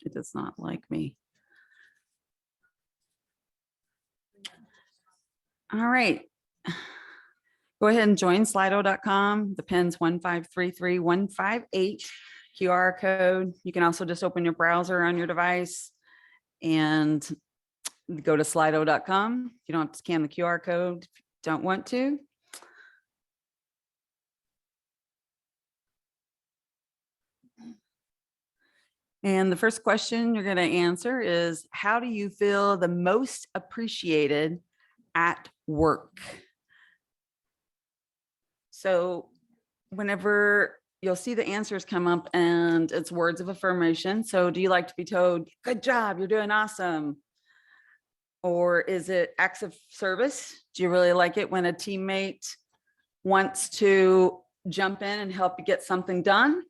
It does not like me. All right. Go ahead and join slido.com. The pin's 1533158 QR code. You can also just open your browser on your device and go to slido.com. You don't have to scan the QR code if you don't want to. And the first question you're going to answer is, how do you feel the most appreciated at work? So whenever you'll see the answers come up and it's words of affirmation. So do you like to be told, good job, you're doing awesome? Or is it acts of service? Do you really like it when a teammate wants to jump in and help you get something done?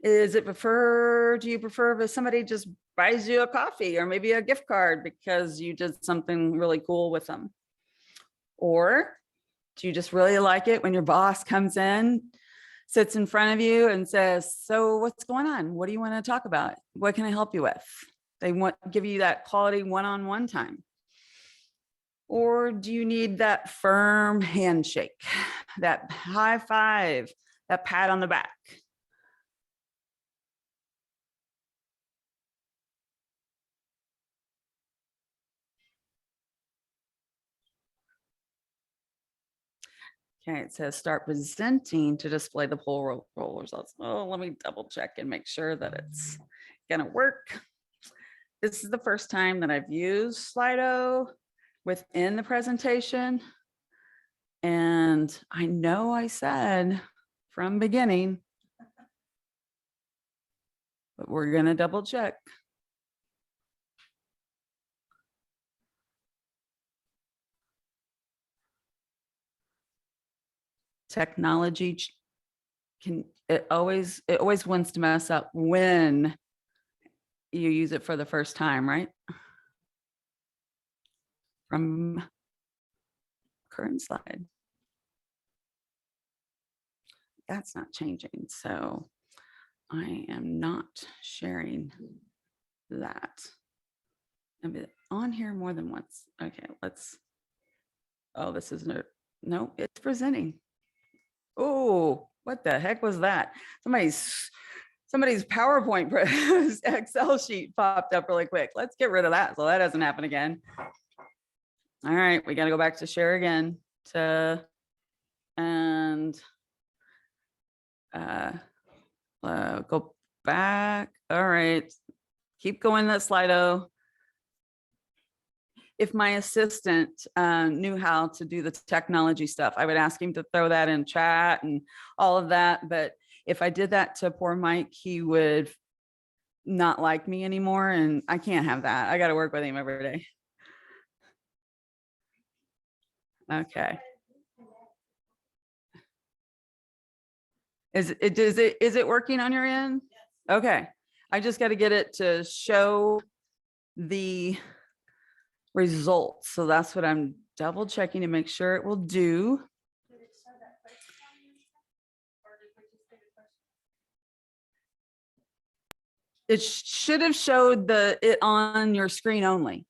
Do you prefer if somebody just buys you a coffee or maybe a gift card because you did something really cool with them? Or do you just really like it when your boss comes in, sits in front of you and says, so what's going on? What do you want to talk about? What can I help you with? They want to give you that quality one-on-one time. Or do you need that firm handshake, that high five, that pat on the back? Okay, it says start presenting to display the poll results. Oh, let me double check and make sure that it's gonna work. This is the first time that I've used Slido within the presentation. And I know I said from beginning, but we're gonna double check. Technology it always wants to mess up when you use it for the first time, right? From current slide. That's not changing. So I am not sharing that. I've been on here more than once. Okay, oh, this is no, it's presenting. Oh, what the heck was that? Somebody's PowerPoint Excel sheet popped up really quick. Let's get rid of that so that doesn't happen again. All right, we got to go back to share again and go back. All right, keep going that Slido. If my assistant knew how to do the technology stuff, I would ask him to throw that in chat and all of that. But if I did that to poor Mike, he would not like me anymore. And I can't have that. I got to work with him every day. Okay. Is it working on your end? Okay. I just got to get it to show the results. So that's what I'm double checking to make sure it will do. It should have showed it on your screen only.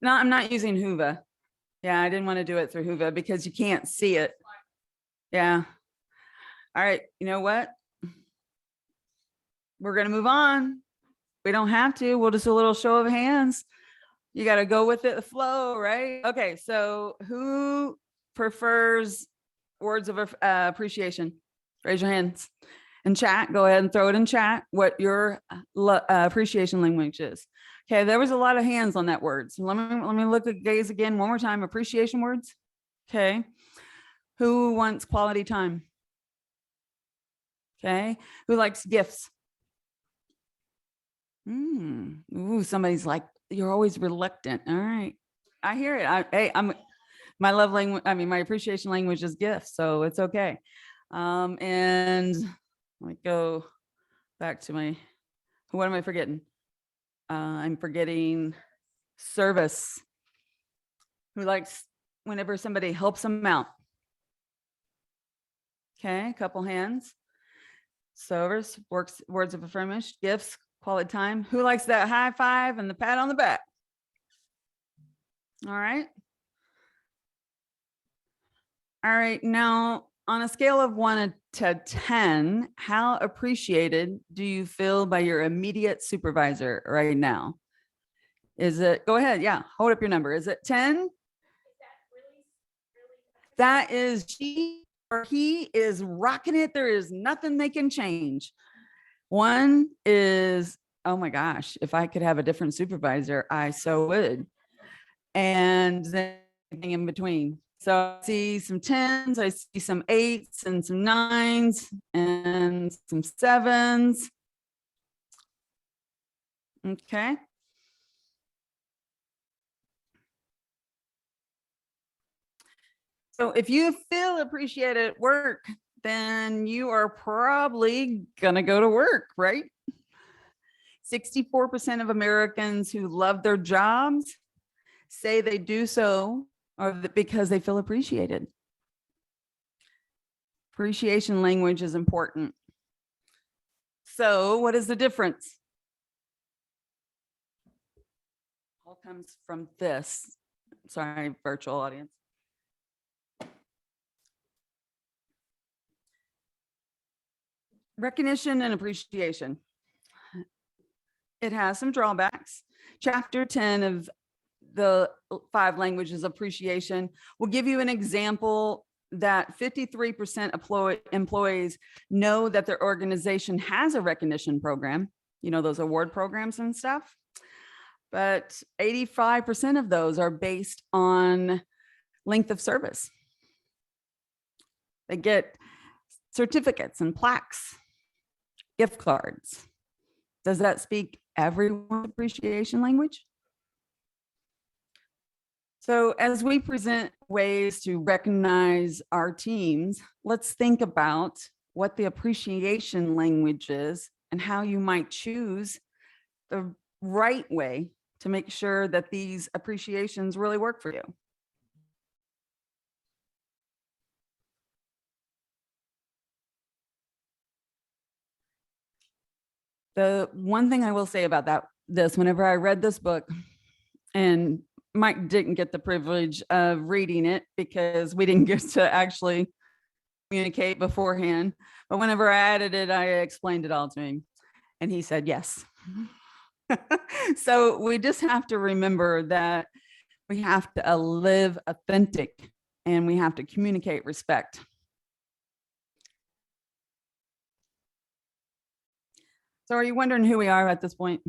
No, I'm not using Whova. Yeah, I didn't want to do it through Whova because you can't see it. Yeah. All right. You know what? We're going to move on. We don't have to. We'll just do a little show of hands. You got to go with it, the flow, right? Okay. So who prefers words of appreciation? Raise your hands. In chat, go ahead and throw it in chat what your appreciation language is. Okay, there was a lot of hands on that word. So let me look at gaze again one more time. Appreciation words. Okay. Who wants quality time? Okay. Who likes gifts? Ooh, somebody's like, you're always reluctant. All right. I hear it. My love language. I mean, my appreciation language is gifts. So it's okay. And let me go back to what am I forgetting? I'm forgetting service. Who likes whenever somebody helps them out? Okay, a couple hands. Service, words of affirmation, gifts, quality time. Who likes that high five and the pat on the back? All right. All right. Now, on a scale of 1 to 10, how appreciated do you feel by your immediate supervisor right now? Is it, go ahead. Yeah. Hold up your number. Is it 10? That is, she or he is rocking it. There is nothing they can change. 1 is, oh my gosh, if I could have a different supervisor, I so would. And then in between. So I see some 10s, I see some 8s and some 9s and some 7s. Okay. So if you feel appreciated at work, then you are probably going to go to work, right? 64% of Americans who love their jobs say they do so or because they feel appreciated. Appreciation language is important. So what is the difference? All comes from this. Sorry, virtual audience. Recognition and appreciation. It has some drawbacks. Chapter 10 of the 5 languages of appreciation will give you an example that 53% employees know that their organization has a recognition program, you know, those award programs and stuff. But 85% of those are based on length of service. They get certificates and plaques, gift cards. Does that speak everyone's appreciation language? So as we present ways to recognize our teams, let's think about what the appreciation language is and how you might choose the right way to make sure that these appreciations really work for you. The one thing I will say about this, whenever I read this book, and Mike didn't get the privilege of reading it because we didn't get to actually communicate beforehand. But whenever I added it, I explained it all to him. And he said, yes. So we just have to remember that we have to live authentic and we have to communicate respect. So are you wondering who we are at this point?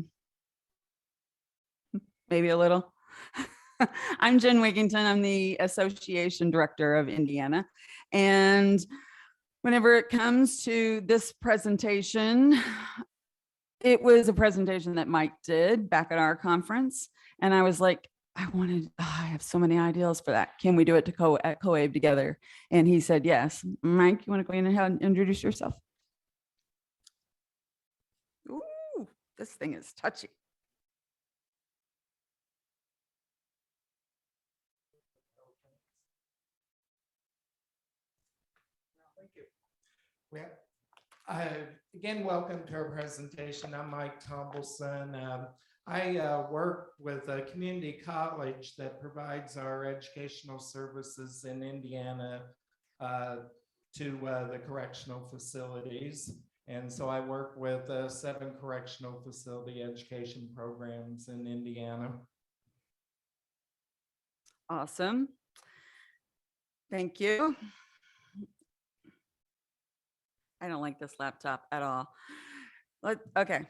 Maybe a little. I'm Jen Wigington. I'm the Association Director of Indiana. And whenever it comes to this presentation, it was a presentation that Mike did back at our conference. And I was like, I have so many ideas for that. Can we do it at COAVE together? And he said, yes. Mike, you want to go in and introduce yourself? Ooh, this thing is touchy. Thank you. Well, again, welcome to our presentation. I'm Mike Tombleson. I work with a community college that provides our educational services in Indiana to the correctional facilities. And so I work with 7 correctional facility education programs in Indiana. Awesome. Thank you. I don't like this laptop at all. Okay.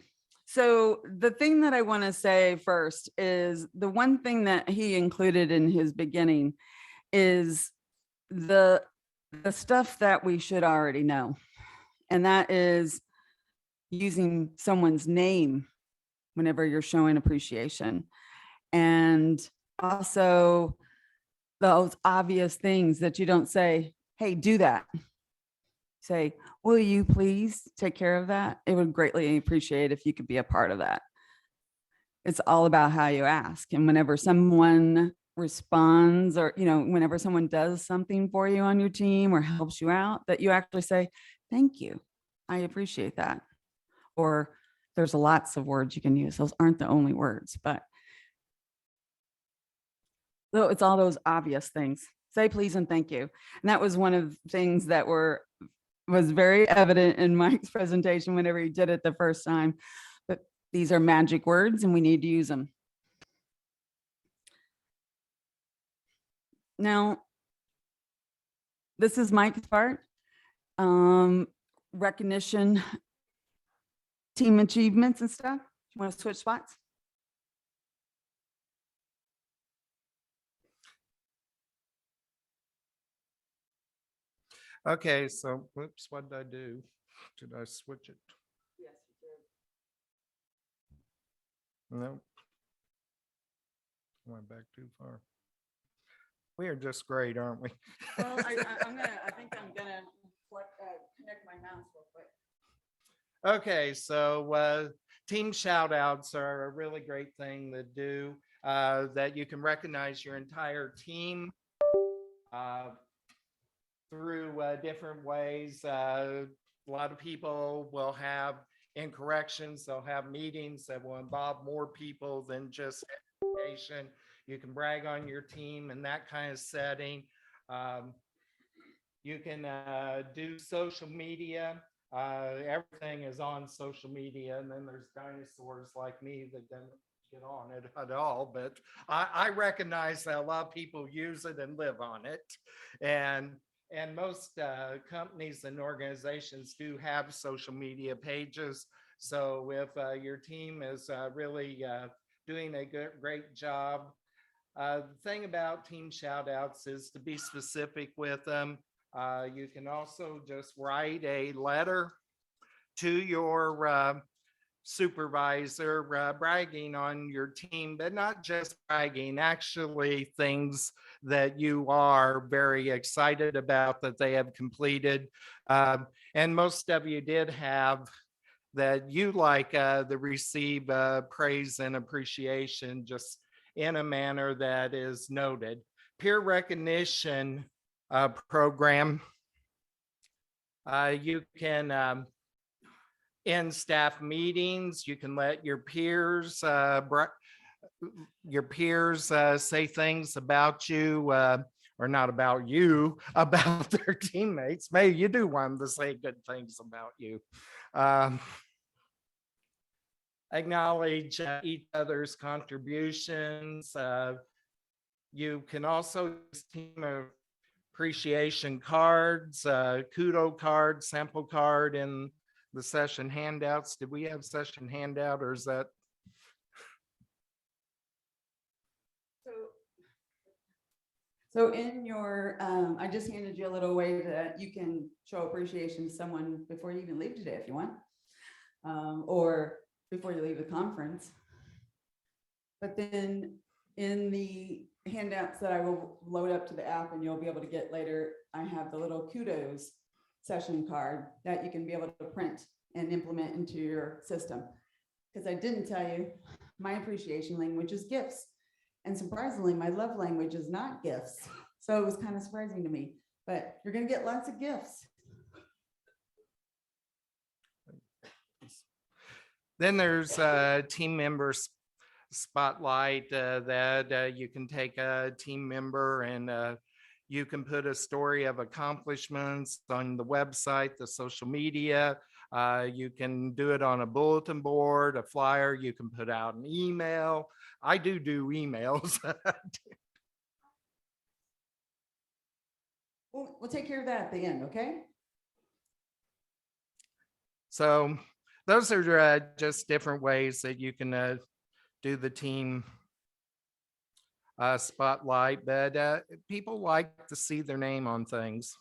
So the thing that I want to say first is the one thing that he included in his beginning is the stuff that we should already know. And that is using someone's name whenever you're showing appreciation. And also those obvious things that you don't say, hey, do that. Say, will you please take care of that? It would greatly appreciate if you could be a part of that. It's all about how you ask. And whenever someone responds, or, whenever someone does something for you on your team or helps you out, that you actually say, thank you. I appreciate that. Or there's lots of words you can use. Those aren't the only words, but so it's all those obvious things. Say please and thank you. And that was one of the things that was very evident in Mike's presentation whenever he did it the first time. But these are magic words and we need to use them. Now, this is Mike's part. Recognition, team achievements and stuff. You want to switch spots? Okay, so whoops, what did I do? Did I switch it? Yes, you No. Went back too far. We are just great, aren't we? did. Well, I think I'm gonna connect my mouse real quick. Okay, so team shout outs are a really great thing to do, that you can recognize your entire team through different ways. A lot of people will have in corrections, they'll have meetings that will involve more people than just education. You can brag on your team in that kind of setting. You can do social media. Everything is on social media, and then there's dinosaurs like me that don't get on it at all. But I recognize that a lot of people use it and live on it, and most companies and organizations do have social media pages. So if your team is really doing a great job, the thing about team shout outs is to be specific with them. You can also just write a letter to your supervisor bragging on your team, but not just bragging, actually things that you are very excited about that they have completed. And most of you did have that you like to receive praise and appreciation just in a manner that is noted. Peer recognition program. You can, in staff meetings, you can let your peers say things about you, or not about you, about their teammates. Maybe you do want them to say good things about you. Acknowledge each other's contributions. You can also use team appreciation cards, kudo card, sample card in the session handouts. Did we have session handout, or is that? So in your, I just handed you a little way that you can show appreciation to someone before you even leave today if you want, or before you leave the conference. But then in the handouts that I will load up to the app and you'll be able to get later, I have the little kudos session card that you can be able to print and implement into your system. Because I didn't tell you, my appreciation language is gifts. And surprisingly, my love language is not gifts. So it was kind of surprising to me, but you're going to get lots of gifts. Then there's team members spotlight that you can take a team member and you can put a story of accomplishments on the website, the social media. You can do it on a bulletin board, a flyer. You can put out an email. I do emails. We'll take care of that at the end, okay? So those are just different ways that you can do the team spotlight, but people like to see their name on things.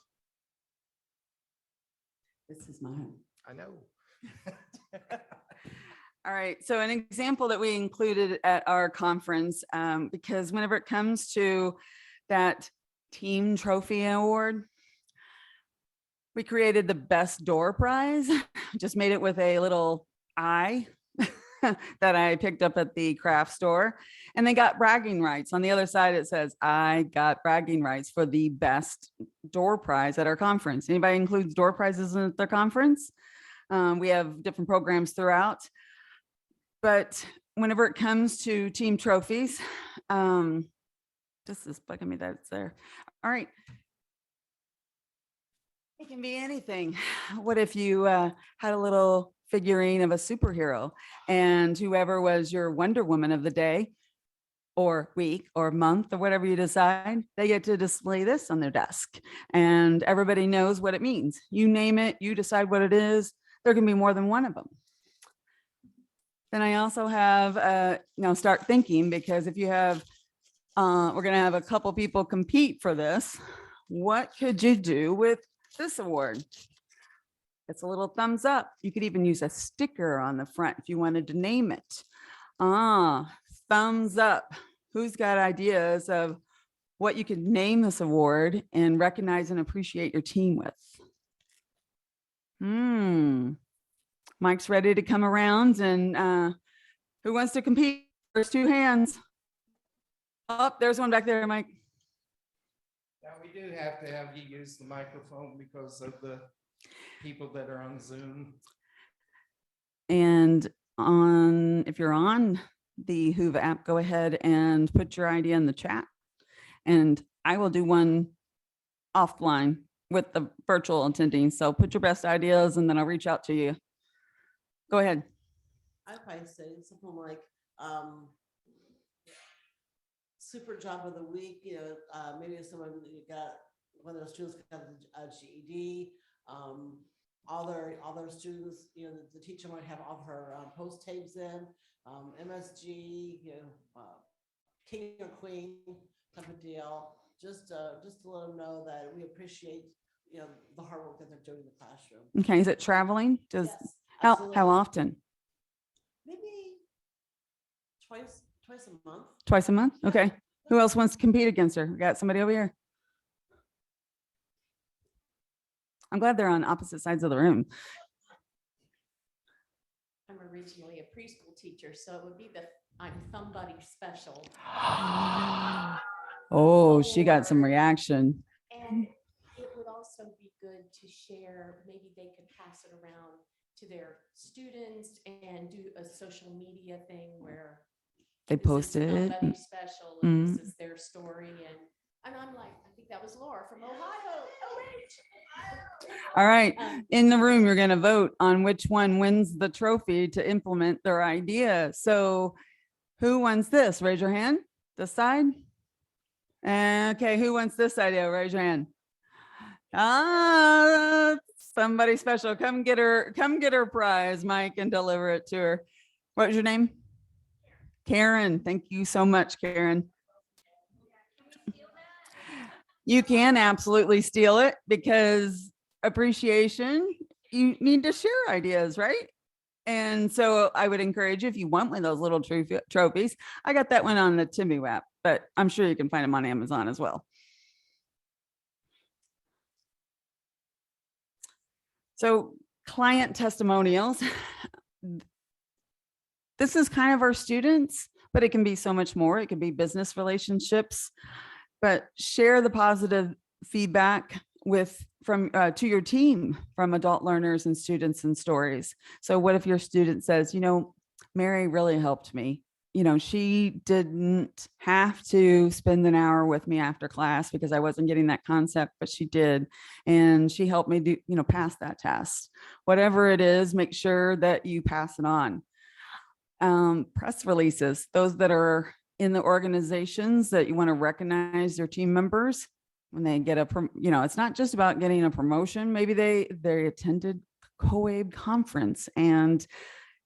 This is mine. I know. All right, so an example that we included at our conference, because whenever it comes to that team trophy award, we created the best door prize, just made it with a little eye that I picked up at the craft store. And they got bragging rights. On the other side, it says, I got bragging rights for the best door prize at our conference. Anybody includes door prizes at their conference? We have different programs throughout. But whenever it comes to team trophies, this is bugging me that it's there. All right. It can be anything. What if you had a little figurine of a superhero and whoever was your Wonder Woman of the day or week or month or whatever you decide, they get to display this on their desk and everybody knows what it means. You name it, you decide what it is. There can be more than one of them. Then I also have, start thinking, because if you have, we're going to have a couple people compete for this. What could you do with this award? It's a little thumbs up. You could even use a sticker on the front if you wanted to name it. Thumbs up. Who's got ideas of what you could name this award and recognize and appreciate your team with? Mike's ready to come around, and who wants to compete? There's two hands. Oh, there's one back there, Mike. Now, we do have to have you use the microphone because of the people that are on Zoom. And if you're on the Whova app, go ahead and put your idea in the chat. And I will do one offline with the virtual attending. So put your best ideas and then I'll reach out to you. Go ahead. I'd probably say something like super job of the week. Maybe if someone got one of those students got a GED, all their students, the teacher might have all of her post tapes in, MSG, king or queen type of deal. Just to let them know that we appreciate the hard work that they're doing in the classroom. Okay, is it traveling? Yes, how absolutely. often? Maybe twice a month. Twice a month? Okay. Who else wants to compete against her? We got somebody over here. I'm glad they're on opposite sides of the room. I'm originally a preschool teacher, so it would be I'm somebody special. Oh, she got some reaction. And it would also be good to share, maybe they could pass it around to their students and do a social media thing where They post it. Somebody special, and this is their story. And I'm like, I think that was Laura from Ohio. All right. In the room, you're going to vote on which one wins the trophy to implement their idea. So who wants this? Raise your hand. This side. Okay. Who wants this idea? Raise your hand. Somebody special. Come get her prize, Mike, and deliver it to her. What was your name? Karen. Thank you so much, Karen. You can absolutely steal it, because appreciation, you need to share ideas, right? And so I would encourage you, if you want one of those little trophies, I got that one on the Timmy app, but I'm sure you can find them on Amazon as well. So client testimonials. This is kind of our students, but it can be so much more. It can be business relationships, but share the positive feedback to your team from adult learners and students and stories. So what if your student says, Mary really helped me. She didn't have to spend an hour with me after class because I wasn't getting that concept, but she did. And she helped me pass that test. Whatever it is, make sure that you pass it on. Press releases, those that are in the organizations that you want to recognize their team members when they get it's not just about getting a promotion. Maybe they attended COABE conference and,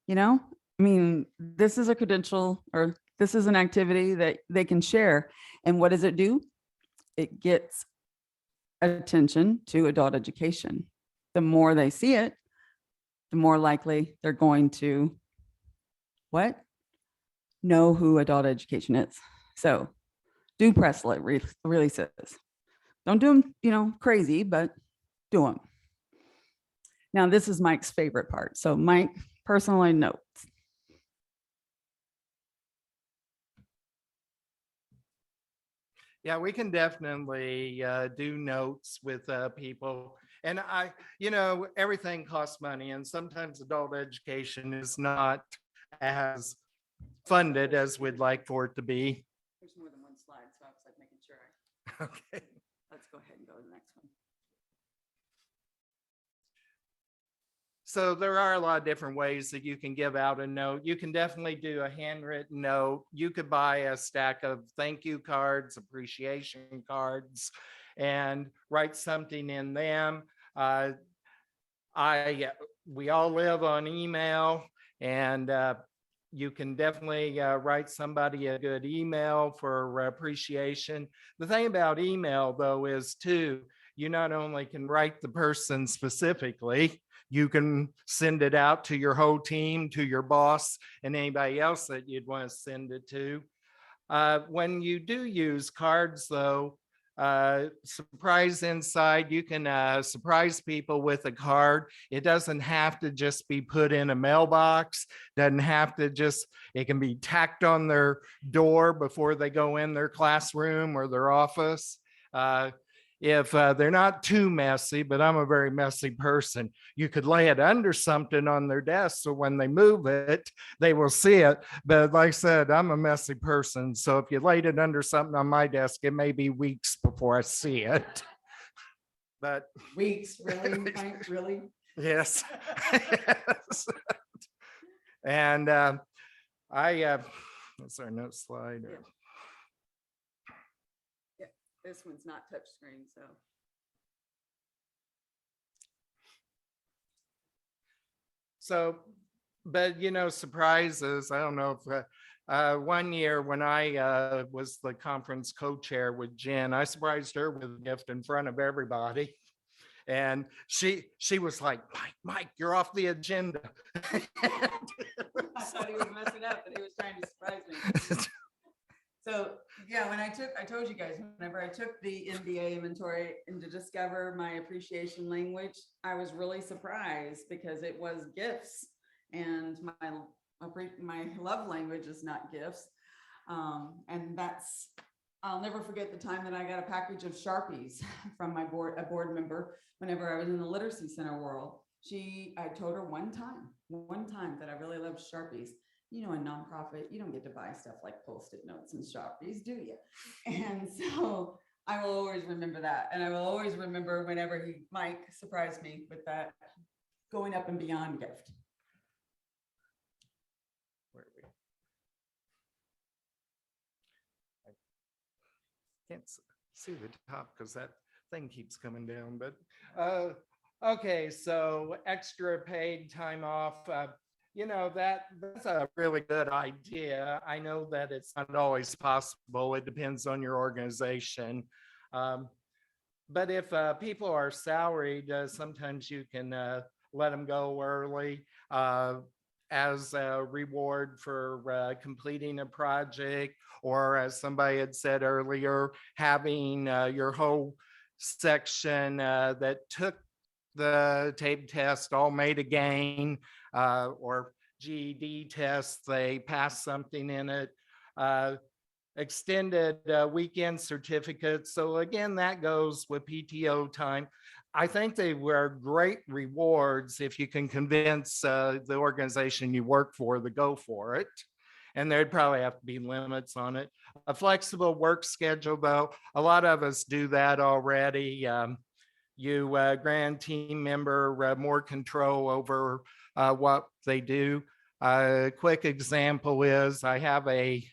this is a credential, or this is an activity that they can share. And what does it do? It gets attention to adult education. The more they see it, the more likely they're going to know who adult education is. So do press releases. Don't do them, crazy, but do them. Now, this is Mike's favorite part. So Mike, personally notes. Yeah, we can definitely do notes with people. And everything costs money, and sometimes adult education is not as funded as we'd like for it to be. There's more than one slide, so I was like making sure. Okay. Let's go ahead and go to the next one. So there are a lot of different ways that you can give out a note. You can definitely do a handwritten note. You could buy a stack of thank you cards, appreciation cards, and write something in them. We all live on email, and you can definitely write somebody a good email for appreciation. The thing about email, though, is too, you not only can write the person specifically, you can send it out to your whole team, to your boss, and anybody else that you'd want to send it to. When you do use cards, though, surprise inside, you can surprise people with a card. It doesn't have to just be put in a mailbox, doesn't have to just, it can be tacked on their door before they go in their classroom or their office. If they're not too messy, but I'm a very messy person, you could lay it under something on their desk so when they move it, they will see it. But like I said, I'm a messy person. So if you laid it under something on my desk, it may be weeks before I see it. But Weeks, really, Mike, really? yes. Yes. And that's our note slide. Yeah. This one's not touchscreen, so. So, but surprises, I don't know if one year when I was the conference co-chair with Jen, I surprised her with a gift in front of everybody. And she was like, Mike, you're off the agenda. I thought he was messing up, but he was trying to surprise me. So, yeah, I told you guys, whenever I took the MBA inventory and to discover my appreciation language, I was really surprised because it was gifts, and my love language is not gifts. And I'll never forget the time that I got a package of Sharpies from a board member whenever I was in the literacy center world. I told her one time that I really loved Sharpies. A nonprofit, you don't get to buy stuff like Post-it notes and Sharpies, do you? And so I will always remember that. And I will always remember whenever Mike surprised me with that going up and beyond gift. Where are we? I can't see the top because that thing keeps coming down, but okay, so extra paid time off. That's a really good idea. I know that it's not always possible. It depends on your organization. But if people are salaried, sometimes you can let them go early as a reward for completing a project, or as somebody had said earlier, having your whole section that took the tape test all made a gain, or GED tests, they passed something in it, extended weekend certificates. So again, that goes with PTO time. I think they were great rewards if you can convince the organization you work for to go for it. And there'd probably have to be limits on it. A flexible work schedule, though, a lot of us do that already. You grant team member more control over what they do. A quick example is I have a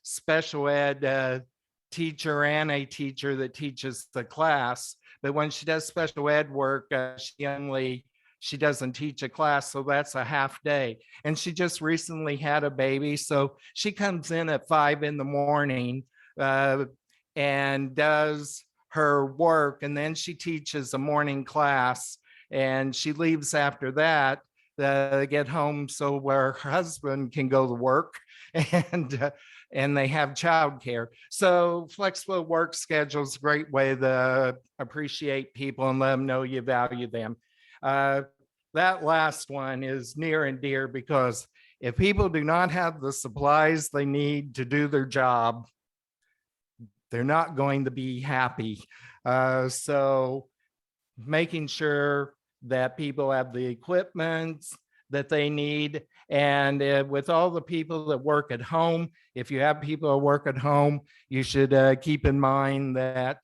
special ed teacher and a teacher that teaches the class, but when she does special ed work, she doesn't teach a class, so that's a half day. And she just recently had a baby, so she comes in at 5 a.m. And does her work, and then she teaches a morning class, and she leaves after that to get home so where her husband can go to work, and they have childcare. So flexible work schedule is a great way to appreciate people and let them know you value them. That last one is near and dear, because if people do not have the supplies they need to do their job, they're not going to be happy. So making sure that people have the equipment that they need. And with all the people that work at home, if you have people who work at home, you should keep in mind that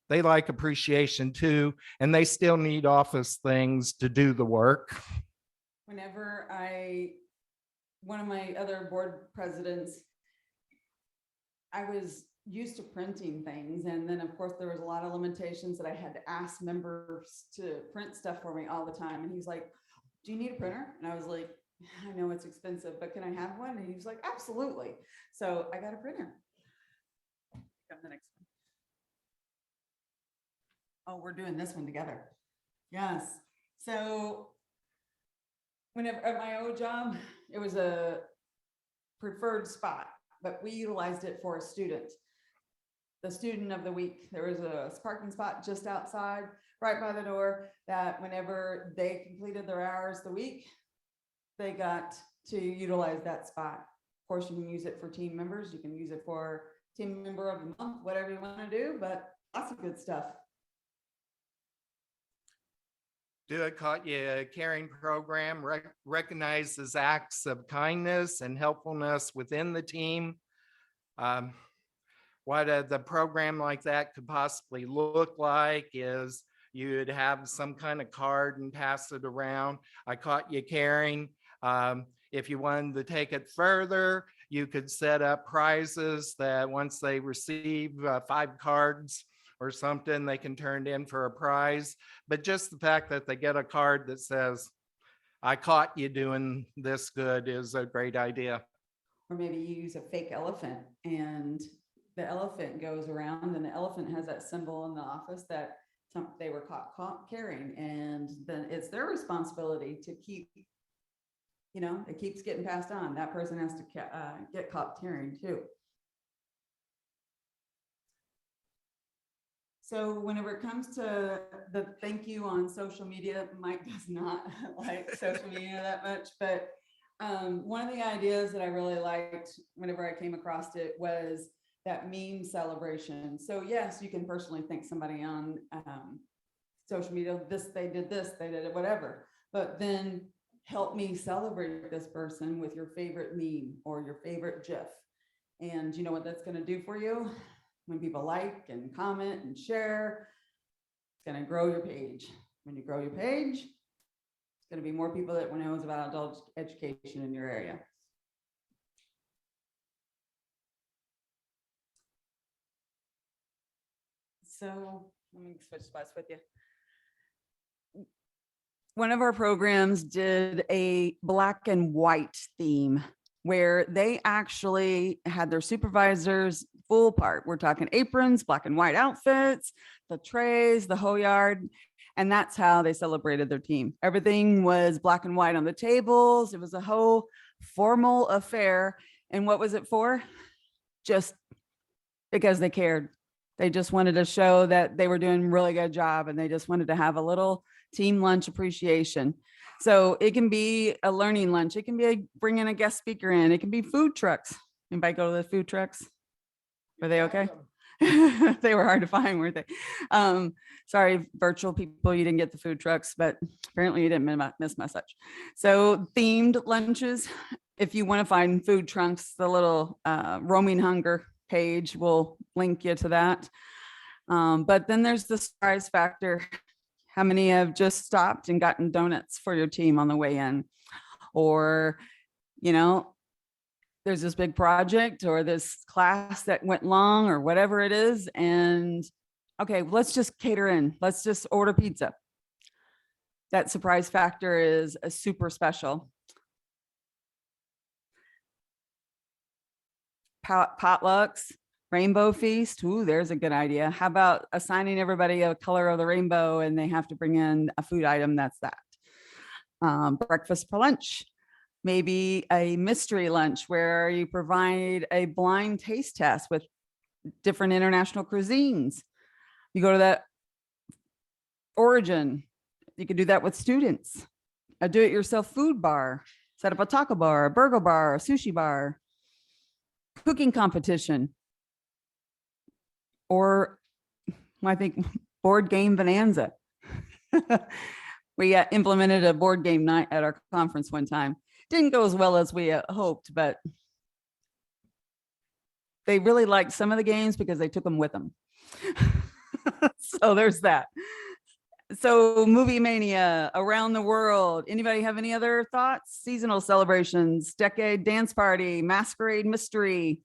they like appreciation too, and they still need office things to do the work. Whenever one of my other board presidents, I was used to printing things. And then of course there was a lot of limitations that I had to ask members to print stuff for me all the time. And he's like, do you need a printer? And I was like, I know it's expensive, but can I have one? And he was like, absolutely. So I got a printer. Come the next one. Oh, we're doing this one together. Yes. So whenever at my old job, it was a preferred spot, but we utilized it for a student. The student of the week, there was a parking spot just outside, right by the door, that whenever they completed their hours the week, they got to utilize that spot. Of course, you can use it for team members. You can use it for team member of the month, whatever you want to do, but lots of good stuff. Do a caring program, recognizes acts of kindness and helpfulness within the team. What the program like that could possibly look like is you'd have some kind of card and pass it around. I caught you caring. If you wanted to take it further, you could set up prizes that once they receive 5 cards or something, they can turn it in for a prize. But just the fact that they get a card that says, I caught you doing this good is a great idea. Or maybe you use a fake elephant and the elephant goes around and the elephant has that symbol in the office that they were caught carrying. And then it's their responsibility to keep, it keeps getting passed on. That person has to get caught carrying too. So whenever it comes to the thank you on social media, Mike does not like social media that much, but one of the ideas that I really liked whenever I came across it was that meme celebration. So yes, you can personally thank somebody on social media, they did it, whatever, but then help me celebrate this person with your favorite meme or your favorite GIF. And you know what that's going to do for you? When people like and comment and share, it's going to grow your page. When you grow your page, it's going to be more people that knows about adult education in your area. So let me switch spots with you. One of our programs did a black and white theme where they actually had their supervisors full part. We're talking aprons, black and white outfits, the trays, the whole yard. And that's how they celebrated their team. Everything was black and white on the tables. It was a whole formal affair. And what was it for? Just because they cared. They just wanted to show that they were doing a really good job and they just wanted to have a little team lunch appreciation. So it can be a learning lunch. It can be bringing a guest speaker in. It can be food trucks. Anybody go to the food trucks? Were they okay? They were hard to find, weren't they? Sorry, virtual people, you didn't get the food trucks, but apparently you didn't miss much. So themed lunches, if you want to find food trucks, the little roaming hunger page will link you to that. But then there's the surprise factor. How many have just stopped and gotten donuts for your team on the way in? Or, there's this big project or this class that went long or whatever it is. And okay, let's just cater in. Let's just order pizza. That surprise factor is a super special. Potlucks, rainbow feast. Ooh, there's a good idea. How about assigning everybody a color of the rainbow and they have to bring in a food item that's that. Breakfast for lunch. Maybe a mystery lunch where you provide a blind taste test with different international cuisines. You go to that Origin. You could do that with students. A do-it-yourself food bar. Set up a taco bar, a burger bar, a sushi bar. Cooking competition. or I think board game bonanza. We implemented a board game night at our conference one time. Didn't go as well as we hoped, but they really liked some of the games because they took them with them. So there's that. So movie mania around the world. Anybody have any other thoughts? Seasonal celebrations, decade dance party, masquerade mystery.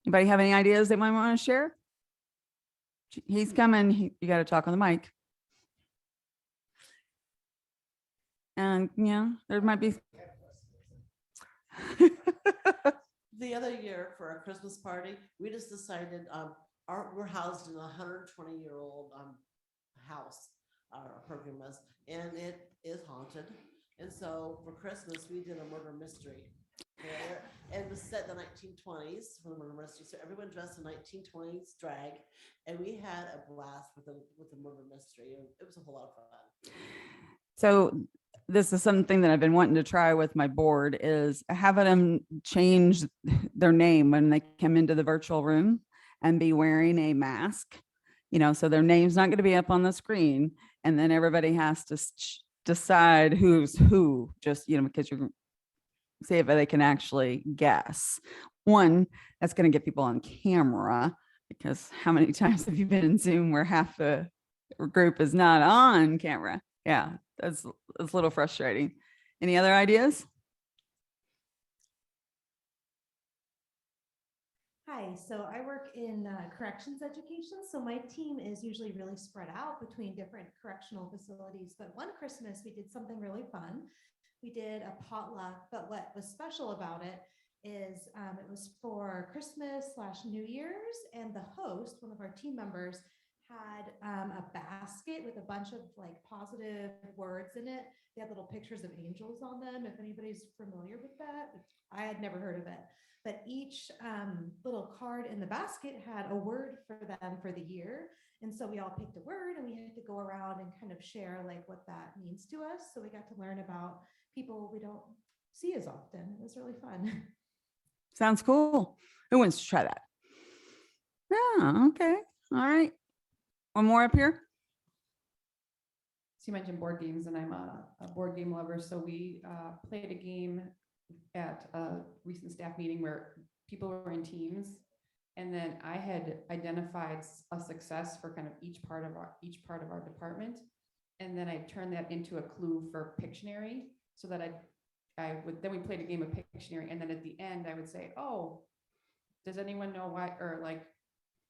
Anybody have any ideas they might want to share? He's coming. You got to talk on the mic. And yeah, there might be. The other year for our Christmas party, we just decided, we're housed in a 120-year-old house, our program is, and it is haunted. And so for Christmas, we did a murder mystery there, and it was set in the 1920s for the murder mystery. So everyone dressed in 1920s drag, and we had a blast with the murder mystery. It was a whole lot of fun. So this is something that I've been wanting to try with my board is having them change their name when they come into the virtual room and be wearing a mask, so their name's not going to be up on the screen. And then everybody has to decide who's who, just, because you see if they can actually guess. One, that's going to get people on camera, because how many times have you been in Zoom where half the group is not on camera? Yeah, that's a little frustrating. Any other ideas? Hi, so I work in corrections education. So my team is usually really spread out between different correctional facilities. But one Christmas, we did something really fun. We did a potluck, but what was special about it is it was for Christmas/New Year's, and the host, one of our team members, had a basket with a bunch of like positive words in it. They had little pictures of angels on them, if anybody's familiar with that. I had never heard of it. But each little card in the basket had a word for them for the year. And so we all picked a word, and we had to go around and kind of share like what that means to us. So we got to learn about people we don't see as often. It was really fun. Sounds cool. Who wants to try that? Yeah, okay. All right. One more up here. So you mentioned board games, and I'm a board game lover. So we played a game at a recent staff meeting where people were in teams, and then I had identified a success for kind of each part of our department, and then I turned that into a clue for Pictionary, so that I would then we played a game of Pictionary, and then at the end I would say, oh, does anyone know why, or like,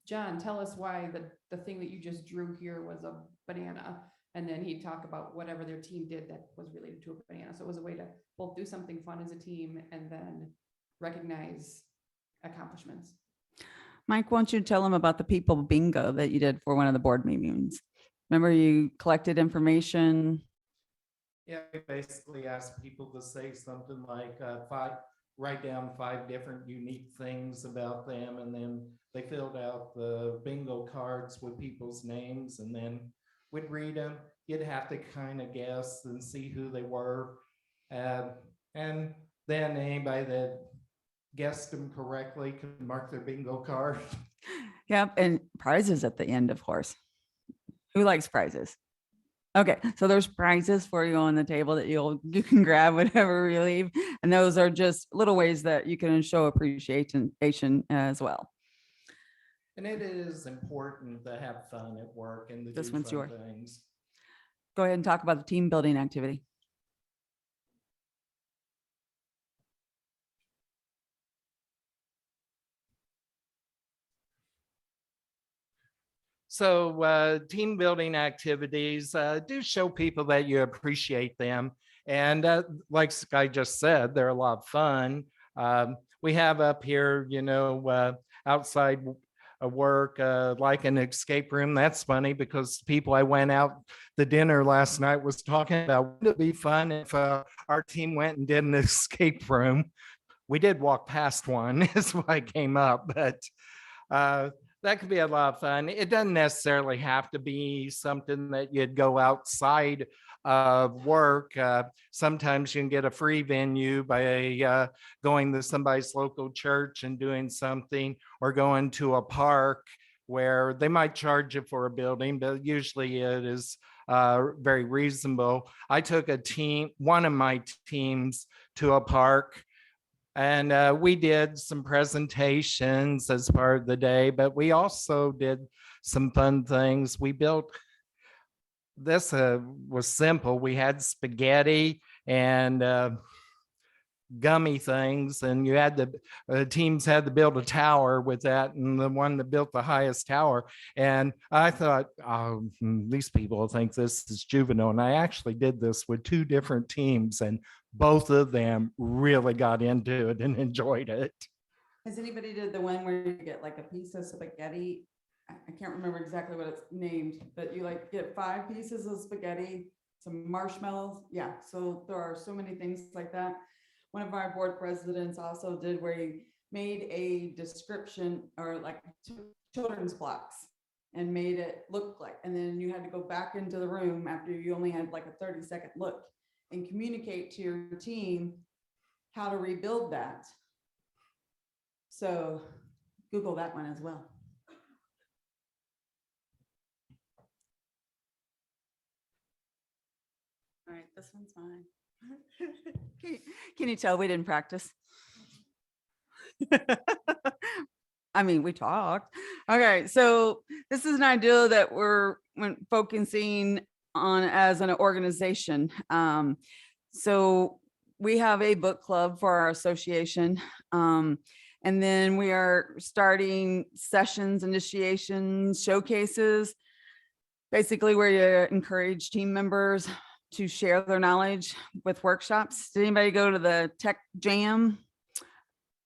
John, tell us why the thing that you just drew here was a banana. And then he'd talk about whatever their team did that was related to a banana. So it was a way to both do something fun as a team and then recognize accomplishments. Mike, why don't you tell them about the people bingo that you did for one of the board meetings? Remember you collected information? Yeah, we basically asked people to say something like write down 5 different unique things about them, and then they filled out the bingo cards with people's names, and then we'd read them. You'd have to kind of guess and see who they were. And then anybody that guessed them correctly could mark their bingo card. Yep, and prizes at the end, of course. Who likes prizes? Okay, so there's prizes for you on the table that you can grab whenever you leave. And those are just little ways that you can show appreciation as well. And it is important to have fun at work and to This do one's fun yours. things. Go ahead and talk about the team building activity. So team building activities do show people that you appreciate them. And like Sky just said, they're a lot of fun. We have up here, outside work, like an escape room. That's funny because people I went out to dinner last night was talking about, wouldn't it be fun if our team went and did an escape room? We did walk past one, is why it came up, but that could be a lot of fun. It doesn't necessarily have to be something that you'd go outside of work. Sometimes you can get a free venue by going to somebody's local church and doing something, or going to a park where they might charge you for a building, but usually it is very reasonable. I took one of my teams to a park, and we did some presentations as part of the day, but we also did some fun things. We built, this was simple. We had spaghetti and gummy things, and you had teams had to build a tower with that, and the one that built the highest tower. And I thought, oh, these people will think this is juvenile. And I actually did this with 2 different teams, and both of them really got into it and enjoyed it. Has anybody did the one where you get like a piece of spaghetti? I can't remember exactly what it's named, but you like get 5 pieces of spaghetti, some marshmallows. Yeah, so there are so many things like that. One of our board presidents also did where he made a description or like children's blocks and made it look like, and then you had to go back into the room after you only had like a 30-second look and communicate to your team how to rebuild that. So Google that one as well. All right, this one's mine. Can you tell we didn't practice? I mean, we talked. Okay, so this is an idea that we're focusing on as an organization. So we have a book club for our association. And then we are starting sessions, initiations, showcases, basically where you encourage team members to share their knowledge with workshops. Did anybody go to the Tech Jam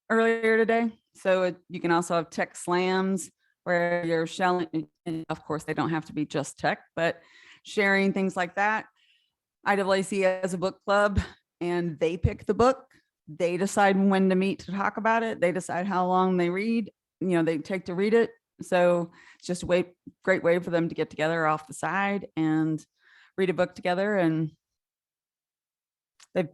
earlier today? So you can also have Tech Slams where you're sharing, and of course they don't have to be just tech, but sharing things like that. IAAC has a book club and they pick the book. They decide when to meet to talk about it. They decide how long they read, they take to read it. So it's just a great way for them to get together off the side and read a book together. And they've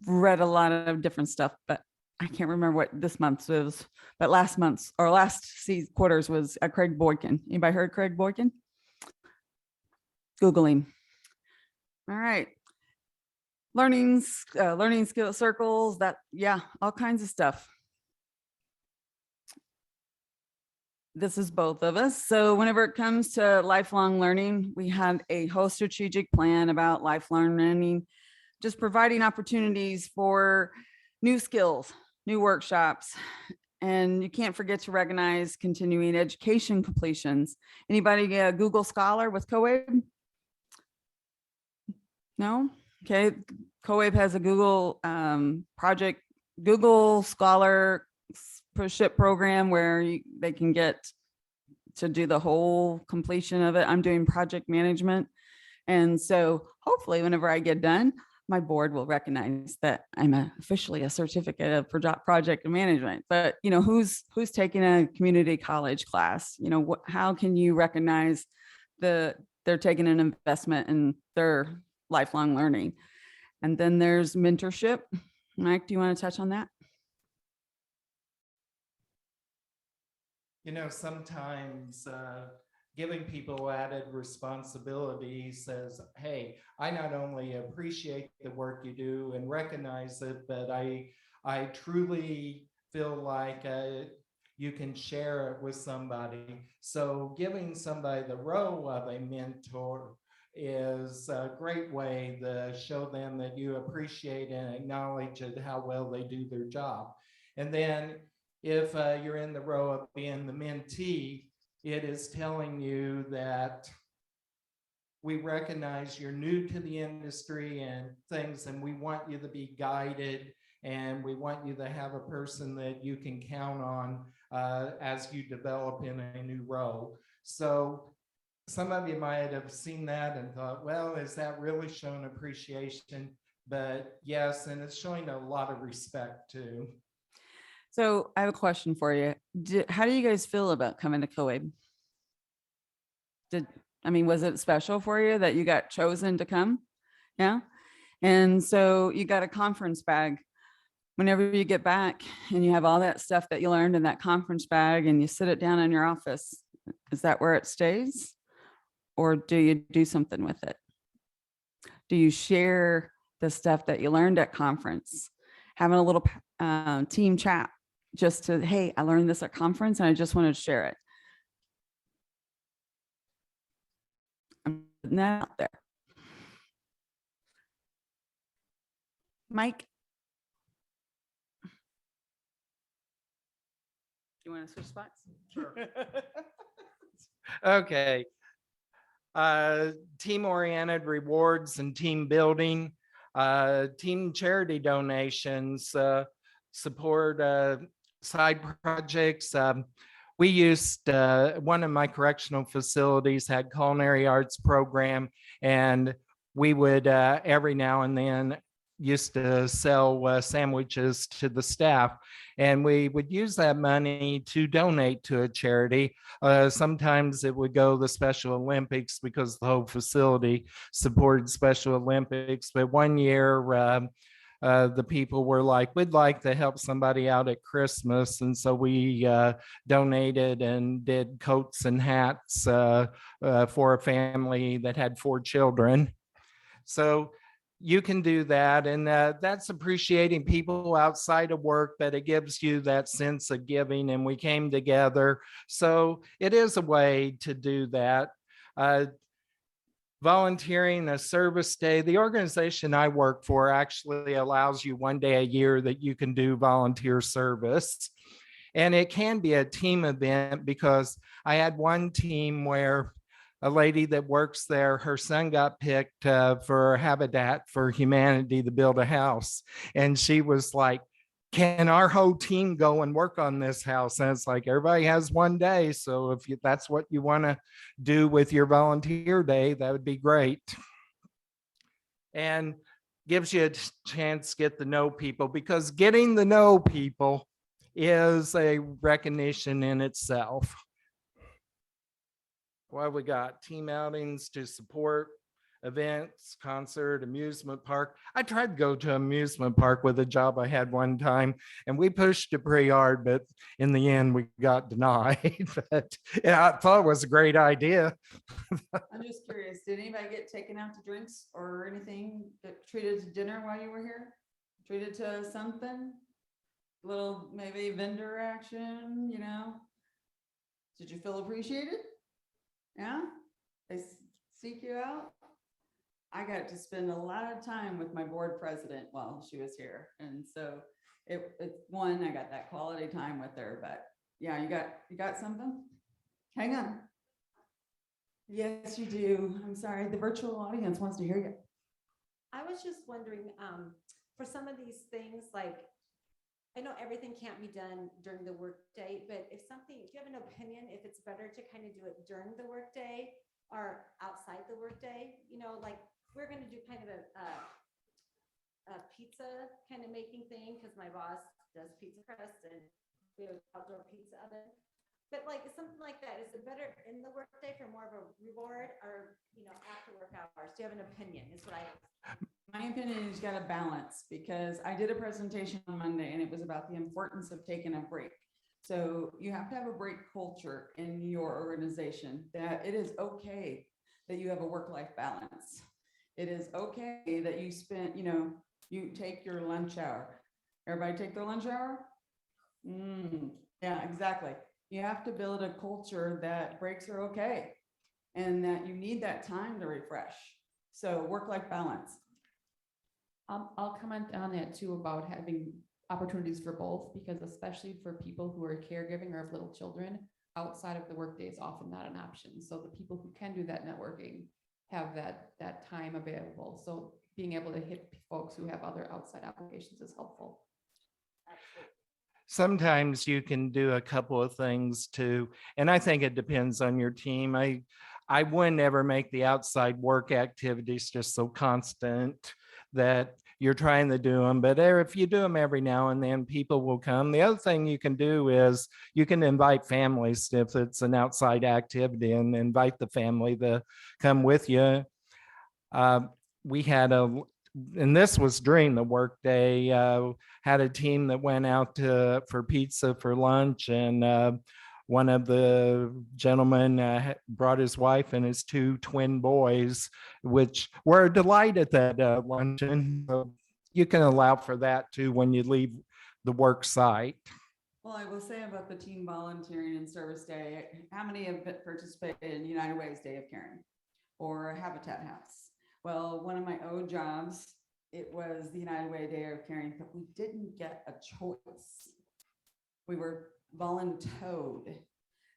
read a lot of different stuff, but I can't remember what this month's was, but last quarter's was Craig Boykin. Anybody heard Craig Boykin? Google him. All right. Learning skill circles, all kinds of stuff. This is both of us. So whenever it comes to lifelong learning, we had a whole strategic plan about lifelong learning, just providing opportunities for new skills, new workshops. And you can't forget to recognize continuing education completions. Anybody Google Scholar with COABE? No? Okay. COABE has a Google project, Google Scholarship program where they can get to do the whole completion of it. I'm doing project management. And so hopefully whenever I get done, my board will recognize that I'm officially a certificate of project management. But who's taking a community college class? How can you recognize they're taking an investment in their lifelong learning? And then there's mentorship. Mike, do you want to touch on that? Sometimes giving people added responsibility says, hey, I not only appreciate the work you do and recognize it, but I truly feel like you can share it with somebody. So giving somebody the role of a mentor is a great way to show them that you appreciate and acknowledge how well they do their job. And then if you're in the role of being the mentee, it is telling you that we recognize you're new to the industry and things, and we want you to be guided, and we want you to have a person that you can count on as you develop in a new role. So some of you might have seen that and thought, well, is that really showing appreciation? But yes, and it's showing a lot of respect too. So I have a question for you. How do you guys feel about coming to COABE? Was it special for you that you got chosen to come? Yeah. And so you got a conference bag. Whenever you get back and you have all that stuff that you learned in that conference bag and you sit it down in your office, is that where it stays? Or do you do something with it? Do you share the stuff that you learned at conference? Having a little team chat just to, hey, I learned this at conference and I just wanted to share it. I'm putting that out there. Mike? You want to switch spots? Sure. Okay. Team-oriented rewards and team building, team charity donations, support side projects. We used, one of my correctional facilities had culinary arts program, and we would every now and then used to sell sandwiches to the staff, and we would use that money to donate to a charity. Sometimes it would go to the Special Olympics because the whole facility supported Special Olympics. But one year, the people were like, we'd like to help somebody out at Christmas. And so we donated and did coats and hats for a family that had 4 children. So you can do that. And that's appreciating people outside of work, but it gives you that sense of giving. And we came together. So it is a way to do that. Volunteering a service day. The organization I work for actually allows you one day a year that you can do volunteer service. And it can be a team event, because I had one team where a lady that works there, her son got picked for Habitat for Humanity to build a house. And she was like, can our whole team go and work on this house? And it's like, everybody has one day. So if that's what you want to do with your volunteer day, that would be great. And gives you a chance to get to know people, because getting to know people is a recognition in itself. Well, we got team outings to support events, concert, amusement park. I tried to go to an amusement park with a job I had one time, and we pushed it pretty hard, but in the end we got denied. But yeah, I thought it was a great idea. I'm just curious, did anybody get taken out to drinks or anything, get treated to dinner while you were here? Treated to something? Little maybe vendor action, you know? Did you feel appreciated? Yeah? They seek you out? I got to spend a lot of time with my board president while she was here. And so it's one, I got that quality time with her, but yeah, you got something? Hang on. Yes, you do. I'm sorry. The virtual audience wants to hear you. I was just wondering, for some of these things, like, I know everything can't be done during the workday, but if something, do you have an opinion if it's better to kind of do it during the workday or outside the workday? You know, like, we're gonna do kind of a pizza kind of making thing, because my boss does pizza crust and we have outdoor pizza oven. But like something like that, is it better in the workday for more of a reward, or, you know, after work hours? Do you have an opinion? Is what I. My opinion is you got to balance, because I did a presentation on Monday and it was about the importance of taking a break. So you have to have a break culture in your organization, that it is okay that you have a work-life balance. It is okay that you spend, you know, you take your lunch hour. Everybody take their lunch hour? Yeah, exactly. You have to build a culture that breaks are okay and that you need that time to refresh. So work-life balance. I'll comment on that too, about having opportunities for both, because especially for people who are caregiving or have little children, outside of the workday is often not an option. So the people who can do that networking have that time available. So being able to hit folks who have other outside obligations is helpful. Sometimes you can do a couple of things too. And I think it depends on your team. I wouldn't ever make the outside work activities just so constant that you're trying to do them. But if you do them every now and then, people will come. The other thing you can do is you can invite families if it's an outside activity, and invite the family to come with you. we had and this was during the workday, had a team that went out for pizza for lunch, and one of the gentlemen brought his wife and his 2 twin boys, which were a delight at that luncheon. So you can allow for that too when you leave the work site. Well, I will say about the team volunteering and service day, how many have participated in United Way's Day of Caring or Habitat House? Well, one of my old jobs, it was the United Way Day of Caring, but we didn't get a choice. We were voluntoed.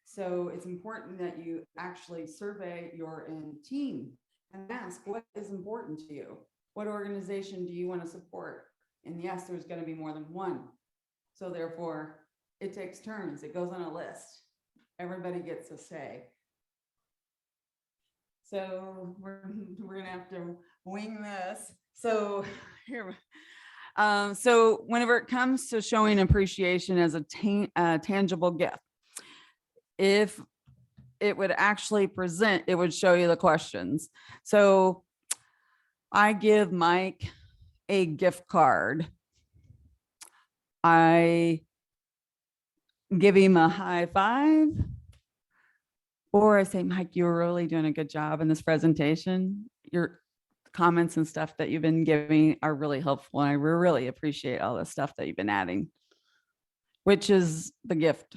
So it's important that you actually survey your team and ask what is important to you. What organization do you want to support? And yes, there's going to be more than one. So therefore, it takes turns. It goes on a list. Everybody gets a say. So we're gonna have to wing this. So here, so whenever it comes to showing appreciation as a tangible gift, if it would actually present, it would show you the questions. So I give Mike a gift card. I give him a high five. Or I say, Mike, you were really doing a good job in this presentation. Your comments and stuff that you've been giving are really helpful. And I really appreciate all the stuff that you've been adding, which is the gift.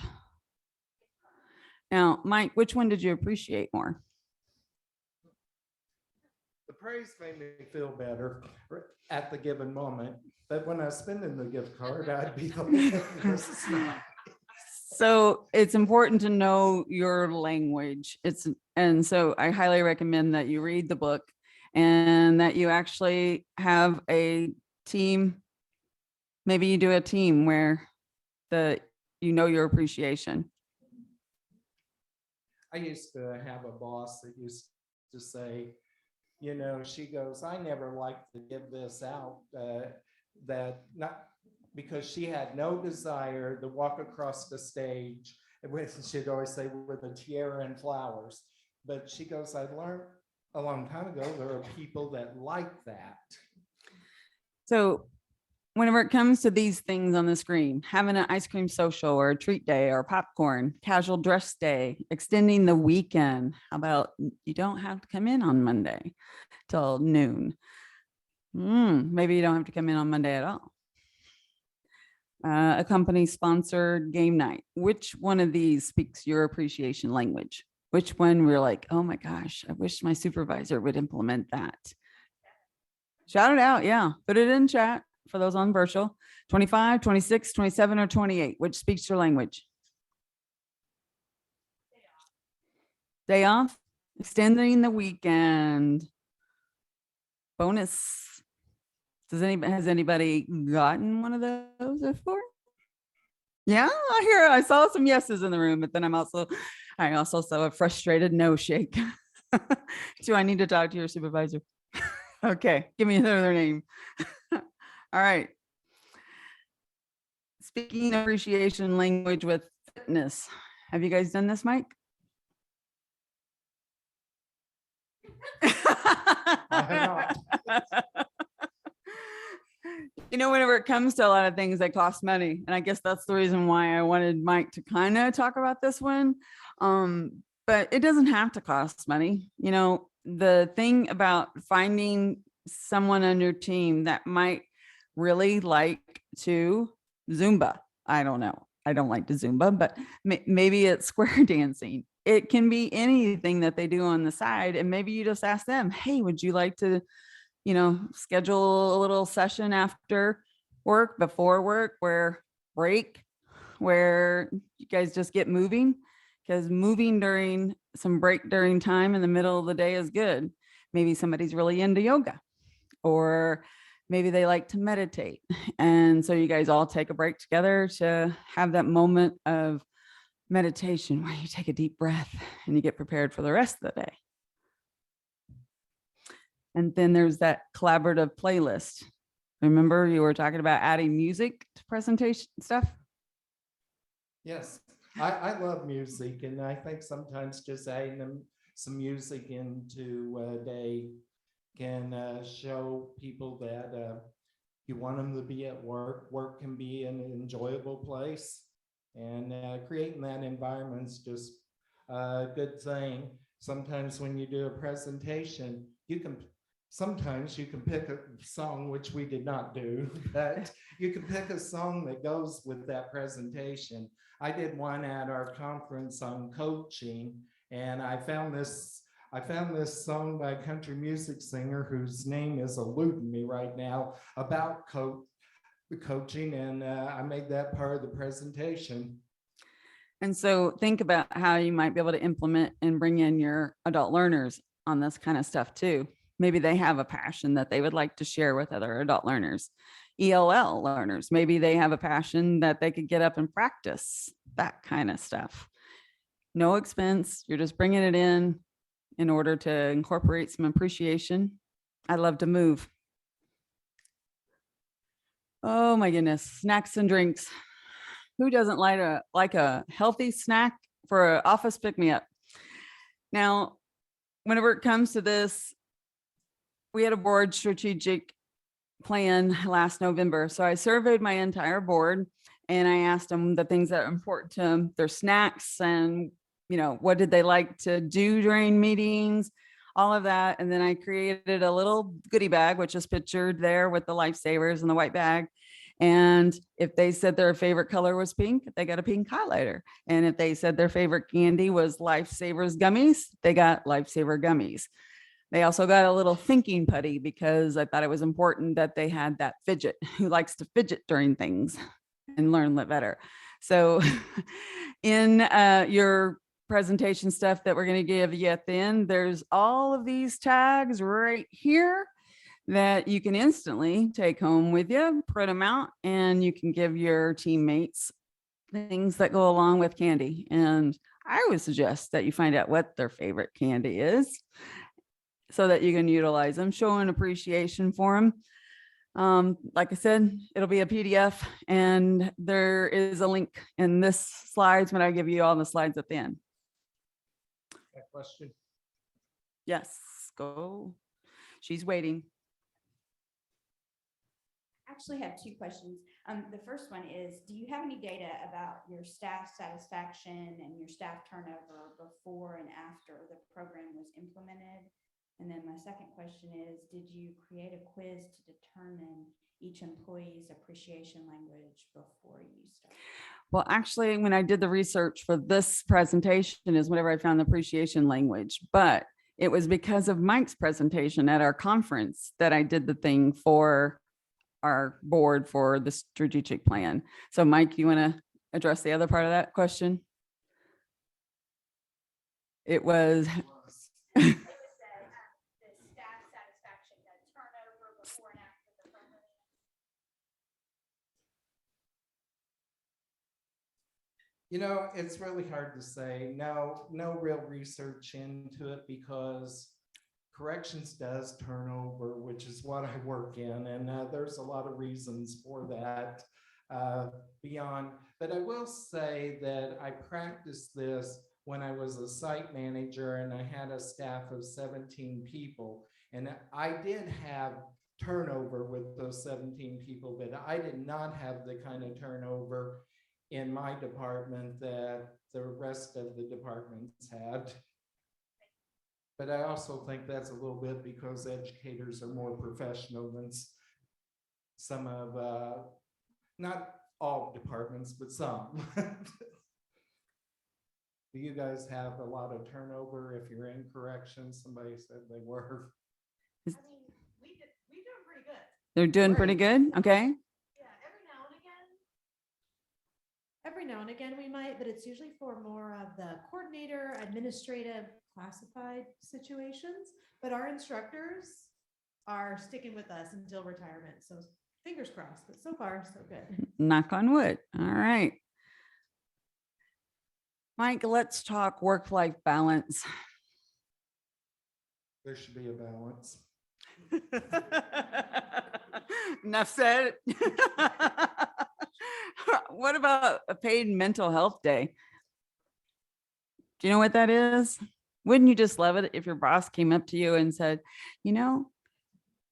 Now, Mike, which one did you appreciate more? The praise made me feel better at the given moment, but when I was spending the gift card, I'd be like, this is not. So it's important to know your language. And so I highly recommend that you read the book and that you actually have a team. Maybe you do a team where you know your appreciation. I used to have a boss that used to say, you know, she goes, I never liked to give this out, that not because she had no desire to walk across the stage. She'd always say with a tiara and flowers. But she goes, I learned a long time ago, there are people that like that. So whenever it comes to these things on the screen, having an ice cream social or a treat day or popcorn, casual dress day, extending the weekend. How about you don't have to come in on Monday till noon? Maybe you don't have to come in on Monday at all. A company sponsored game night. Which one of these speaks your appreciation language? Which one we're like, oh my gosh, I wish my supervisor would implement that. Shout it out. Yeah. Put it in chat for those on virtual. 25, 26, 27, or 28. Which speaks your language? Day off. Extending the weekend. Bonus. Has anybody gotten one of those before? Yeah, I saw some yeses in the room, but then I also saw a frustrated no shake. Do I need to talk to your supervisor? Okay, give me another name. All right. Speaking appreciation language with fitness. Have you guys done this, Mike? I have not. You know, whenever it comes to a lot of things that cost money, and I guess that's the reason why I wanted Mike to kind of talk about this one. But it doesn't have to cost money. You know, the thing about finding someone on your team that might really like to Zumba. I don't know. I don't like to Zumba, but maybe it's square dancing. It can be anything that they do on the side. And maybe you just ask them, hey, would you like to, you know, schedule a little session after work, before work, where you guys just get moving, because moving during some break during time in the middle of the day is good. Maybe somebody's really into yoga, or maybe they like to meditate. And so you guys all take a break together to have that moment of meditation where you take a deep breath and you get prepared for the rest of the day. And then there's that collaborative playlist. Remember, you were talking about adding music to presentation stuff? Yes, I love music, and I think sometimes just adding some music into a day can show people that you want them to be at work. Work can be an enjoyable place, and creating that environment's just a good thing. Sometimes when you do a presentation, sometimes you can pick a song, which we did not do, but you can pick a song that goes with that presentation. I did one at our conference on coaching, and I found this song by a country music singer whose name is eluding me right now about coaching, and I made that part of the presentation. And so think about how you might be able to implement and bring in your adult learners on this kind of stuff too. Maybe they have a passion that they would like to share with other adult learners. ELL learners, maybe they have a passion that they could get up and practice, that kind of stuff. No expense, you're just bringing it in order to incorporate some appreciation. I love to move. Oh my goodness, snacks and drinks. Who doesn't like a healthy snack for an office pick-me-up? Now, whenever it comes to this, we had a board strategic plan last November. So I surveyed my entire board and I asked them the things that are important to them, their snacks and, you know, what did they like to do during meetings, all of that. And then I created a little goodie bag, which is pictured there with the lifesavers and the white bag. And if they said their favorite color was pink, they got a pink highlighter. And if they said their favorite candy was Lifesavers gummies, they got Lifesaver gummies. They also got a little thinking putty because I thought it was important that they had that fidget who likes to fidget during things and learn better. So in your presentation stuff that we're going to give you at the end, there's all of these tags right here that you can instantly take home with you, print them out, and you can give your teammates things that go along with candy. And I would suggest that you find out what their favorite candy is so that you can utilize them, show an appreciation for them. Like I said, it'll be a PDF and there is a link in this slides when I give you all the slides at the end. That question. Yes, go. She's waiting. Actually have two questions. The first one is, do you have any data about your staff satisfaction and your staff turnover before and after the program was implemented? And then my second question is, did you create a quiz to determine each employee's appreciation language before you started? Well, actually, when I did the research for this presentation is whenever I found the appreciation language, but it was because of Mike's presentation at our conference that I did the thing for our board for the strategic plan. So Mike, you want to address the other part of that question? It was The staff satisfaction, the turnover before and after the program. You know, it's really hard to say. No real research into it because corrections does turn over, which is what I work in. And there's a lot of reasons for that beyond. But I will say that I practiced this when I was a site manager and I had a staff of 17 people. And I did have turnover with those 17 people, but I did not have the kind of turnover in my department that the rest of the departments had. But I also think that's a little bit because educators are more professional than some of, not all departments, but some. Do you guys have a lot of turnover if you're in corrections? Somebody said they were. I mean, we doing pretty good. They're doing pretty good. Okay. Yeah, every now and again we might, but it's usually for more of the coordinator, administrative, classified situations. But our instructors are sticking with us until retirement. So fingers crossed, but so far so good. Knock on wood. All right. Mike, let's talk work-life balance. There should be a balance. Enough said. What about a paid mental health day? Do you know what that is? Wouldn't you just love it if your boss came up to you and said, you know,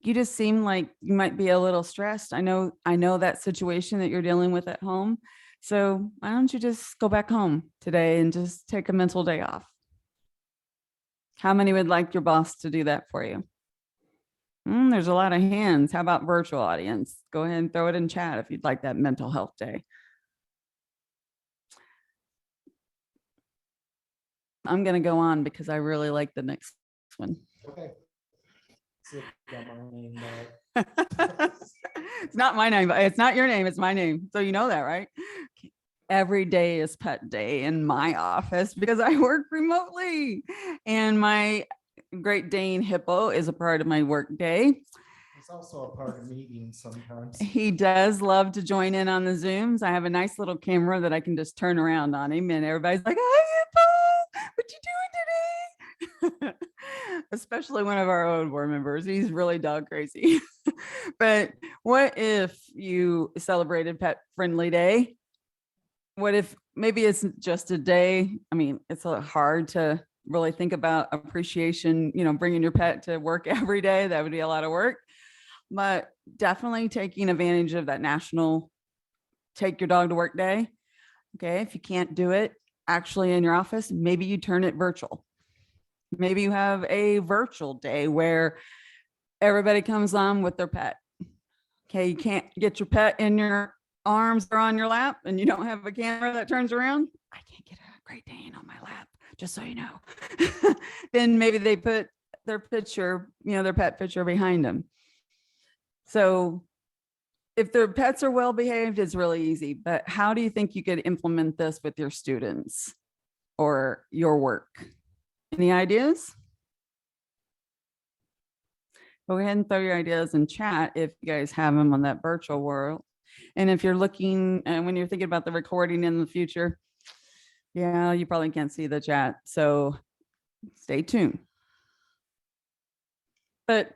you just seem like you might be a little stressed. I know that situation that you're dealing with at home. So why don't you just go back home today and just take a mental day off? How many would like your boss to do that for you? There's a lot of hands. How about virtual audience? Go ahead and throw it in chat if you'd like that mental health day. I'm going to go on because I really like the next one. Okay. See if I got my name back. It's not my name, but it's not your name. It's my name. So you know that, right? Every day is pet day in my office because I work remotely. And my Great Dane Hippo is a part of my work day. It's also a part of meetings sometimes. He does love to join in on the Zooms. I have a nice little camera that I can just turn around on him and everybody's like, "Hi, Hippo, what you doing today?" Especially one of our own board members. He's really dog crazy. But what if you celebrated Pet Friendly Day? What if maybe it's just a day? I mean, it's hard to really think about appreciation, bringing your pet to work every day. That would be a lot of work. But definitely taking advantage of that national take your dog to work day. Okay. If you can't do it actually in your office, maybe you turn it virtual. Maybe you have a virtual day where everybody comes on with their pet. Okay. You can't get your pet in your arms or on your lap and you don't have a camera that turns around. I can't get a Great Dane on my lap, just so you know. Then maybe they put their picture, their pet picture behind them. So if their pets are well behaved, it's really easy. But how do you think you could implement this with your students or your work? Any ideas? Go ahead and throw your ideas in chat if you guys have them on that virtual world. And if you're looking and when you're thinking about the recording in the future, yeah, you probably can't see the chat. So stay tuned. But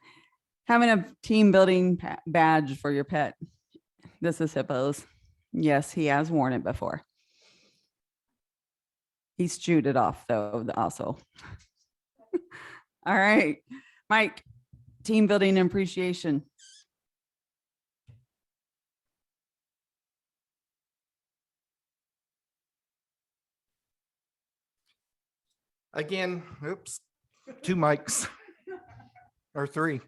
having a team building badge for your pet. This is Hippo's. Yes, he has worn it before. He's chewed it off though, also. All right, Mike, team building and appreciation. Again, oops, 2 mics or 3.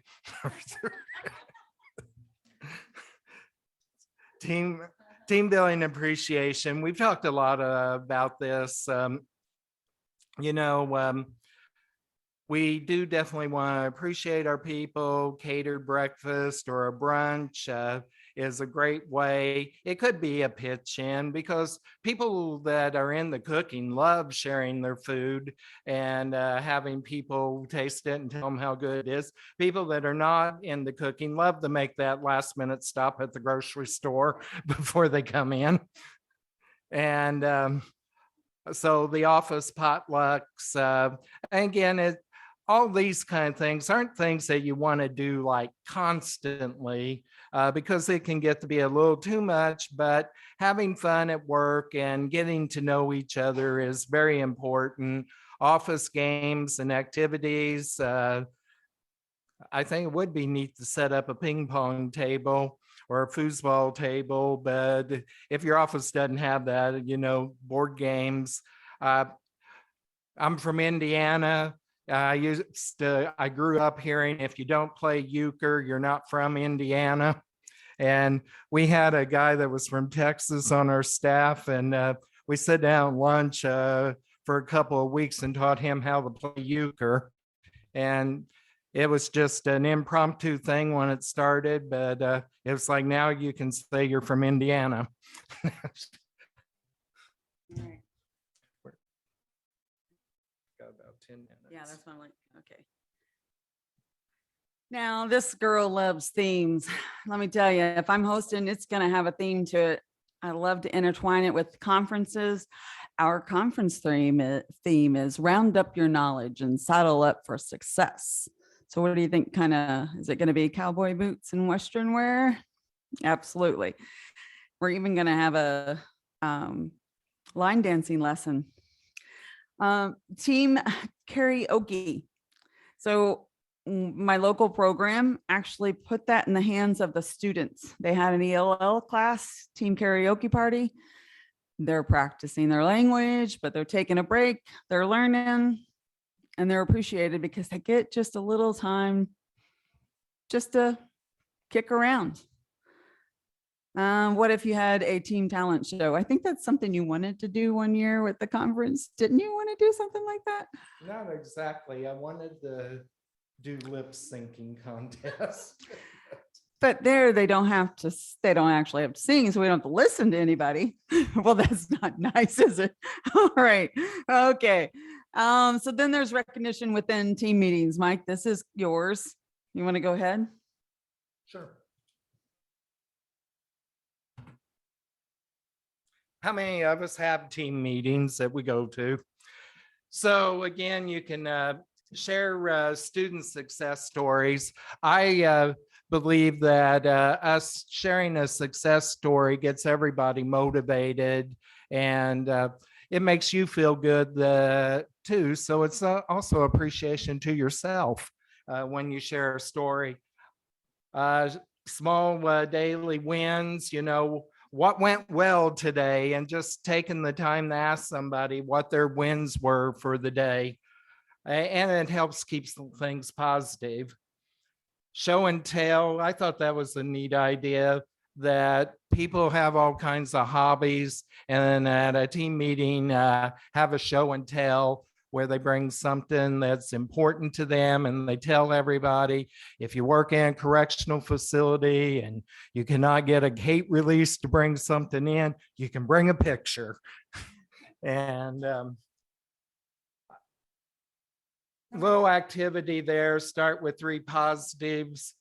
Team building appreciation. We've talked a lot about this. We do definitely want to appreciate our people. Catered breakfast or a brunch is a great way. It could be a pitch in because people that are in the cooking love sharing their food and having people taste it and tell them how good it is. People that are not in the cooking love to make that last minute stop at the grocery store before they come in. And so the office potlucks, again, all these kind of things aren't things that you want to do like constantly because it can get to be a little too much, but having fun at work and getting to know each other is very important. Office games and activities. I think it would be neat to set up a ping pong table or a foosball table, but if your office doesn't have that, board games. I'm from Indiana. I grew up hearing if you don't play euchre, you're not from Indiana. And we had a guy that was from Texas on our staff, and we sat down at lunch for a couple of weeks and taught him how to play euchre. And it was just an impromptu thing when it started, but it was like, now you can say you're from Indiana. Got about 10 minutes. Yeah, that's what I'm like. Okay. Now, this girl loves themes. Let me tell you, if I'm hosting, it's going to have a theme to it. I love to intertwine it with conferences. Our conference theme is round up your knowledge and saddle up for success. So what do you think is it going to be cowboy boots and Western wear? Absolutely. We're even going to have a line dancing lesson. Team karaoke. So my local program actually put that in the hands of the students. They had an ELL class, team karaoke party. They're practicing their language, but they're taking a break, they're learning, and they're appreciated because they get just a little time just to kick around. What if you had a team talent show? I think that's something you wanted to do one year with the conference. Didn't you want to do something like that? Not exactly. I wanted to do lip syncing contest. But there, they don't actually have to sing, so we don't have to listen to anybody. Well, that's not nice, is it? All right, okay. So then there's recognition within team meetings. Mike, this is yours. You want to go ahead? Sure. How many of us have team meetings that we go to? So again, you can share student success stories. I believe that us sharing a success story gets everybody motivated, and it makes you feel good too. So it's also appreciation to yourself when you share a story. Small daily wins, what went well today, and just taking the time to ask somebody what their wins were for the day. And it helps keep things positive. Show and tell. I thought that was a neat idea, that people have all kinds of hobbies, and at a team meeting, have a show and tell where they bring something that's important to them, and they tell everybody, if you work in a correctional facility and you cannot get a gate release to bring something in, you can bring a picture. And little activity there, start with 3 positives.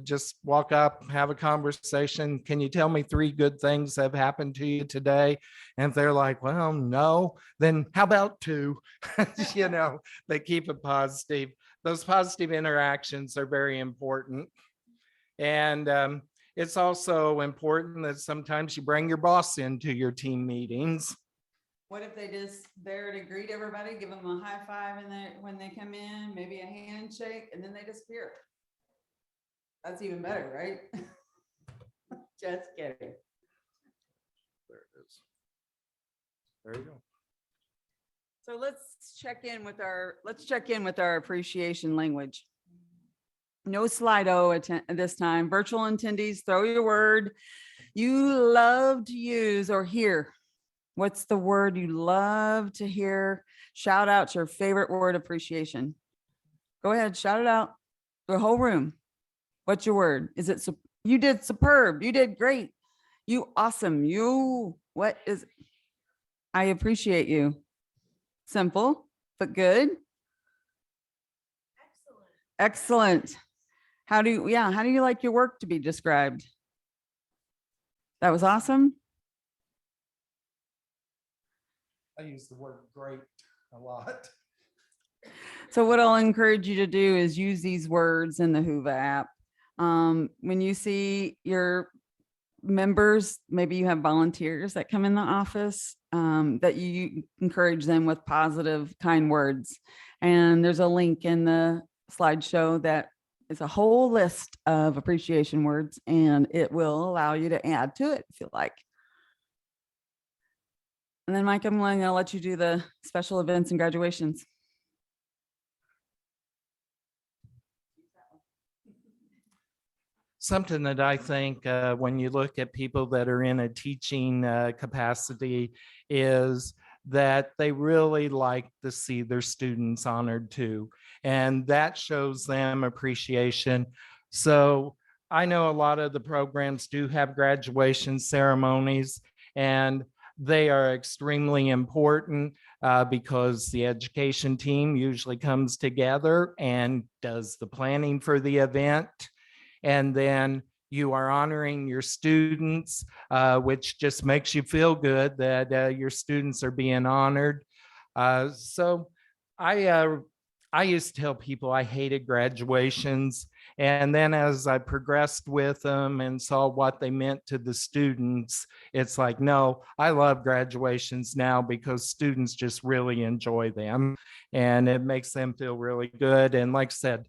Just walk up, have a conversation. Can you tell me 3 good things that have happened to you today? And if they're like, well, no, then how about 2? They keep it positive. Those positive interactions are very important. And it's also important that sometimes you bring your boss into your team meetings. What if they just there to greet everybody, give them a high five when they come in, maybe a handshake, and then they disappear? That's even better, right? Just kidding. There it is. There you go. So let's check in with our appreciation language. No Slido this time. Virtual attendees, throw your word you love to use or hear. What's the word you love to hear? Shout out your favorite word appreciation. Go ahead, shout it out. The whole room. What's your word? Is it you did superb? You did great. You awesome. What is? I appreciate you. Simple, but good. Excellent. How do you like your work to be described? That was awesome. I use the word great a lot. So what I'll encourage you to do is use these words in the Whova app. When you see your members, maybe you have volunteers that come in the office, that you encourage them with positive, kind words. And there's a link in the slideshow that is a whole list of appreciation words, and it will allow you to add to it if you like. And then Mike, I'm going to let you do the special events and graduations. Something that I think when you look at people that are in a teaching capacity is that they really like to see their students honored too. And that shows them appreciation. So I know a lot of the programs do have graduation ceremonies, and they are extremely important because the education team usually comes together and does the planning for the event. And then you are honoring your students, which just makes you feel good that your students are being honored. So I used to tell people I hated graduations. And then as I progressed with them and saw what they meant to the students, it's like, no, I love graduations now because students just really enjoy them and it makes them feel really good. And like I said,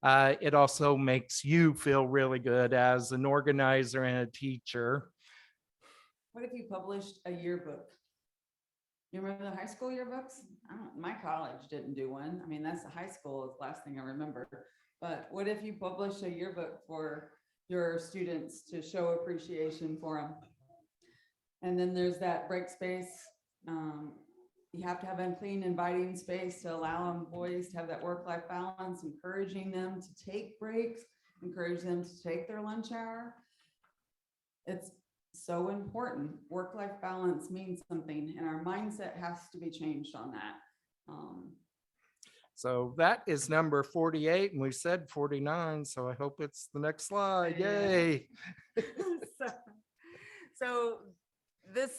It also makes you feel really good as an organizer and a teacher. What if you published a yearbook? You remember the high school yearbooks? I don't, my college didn't do one. I mean, that's the high school is the last thing I remember. But what if you publish a yearbook for your students to show appreciation for them? And then there's that break space. You have to have a clean, inviting space to allow employees to have that work-life balance, encouraging them to take breaks, encourage them to take their lunch hour. It's so important. Work-life balance means something, and our mindset has to be changed on that. So that is number 48, and we said 49, so I hope it's the next slide. Yeah. Yay. So this,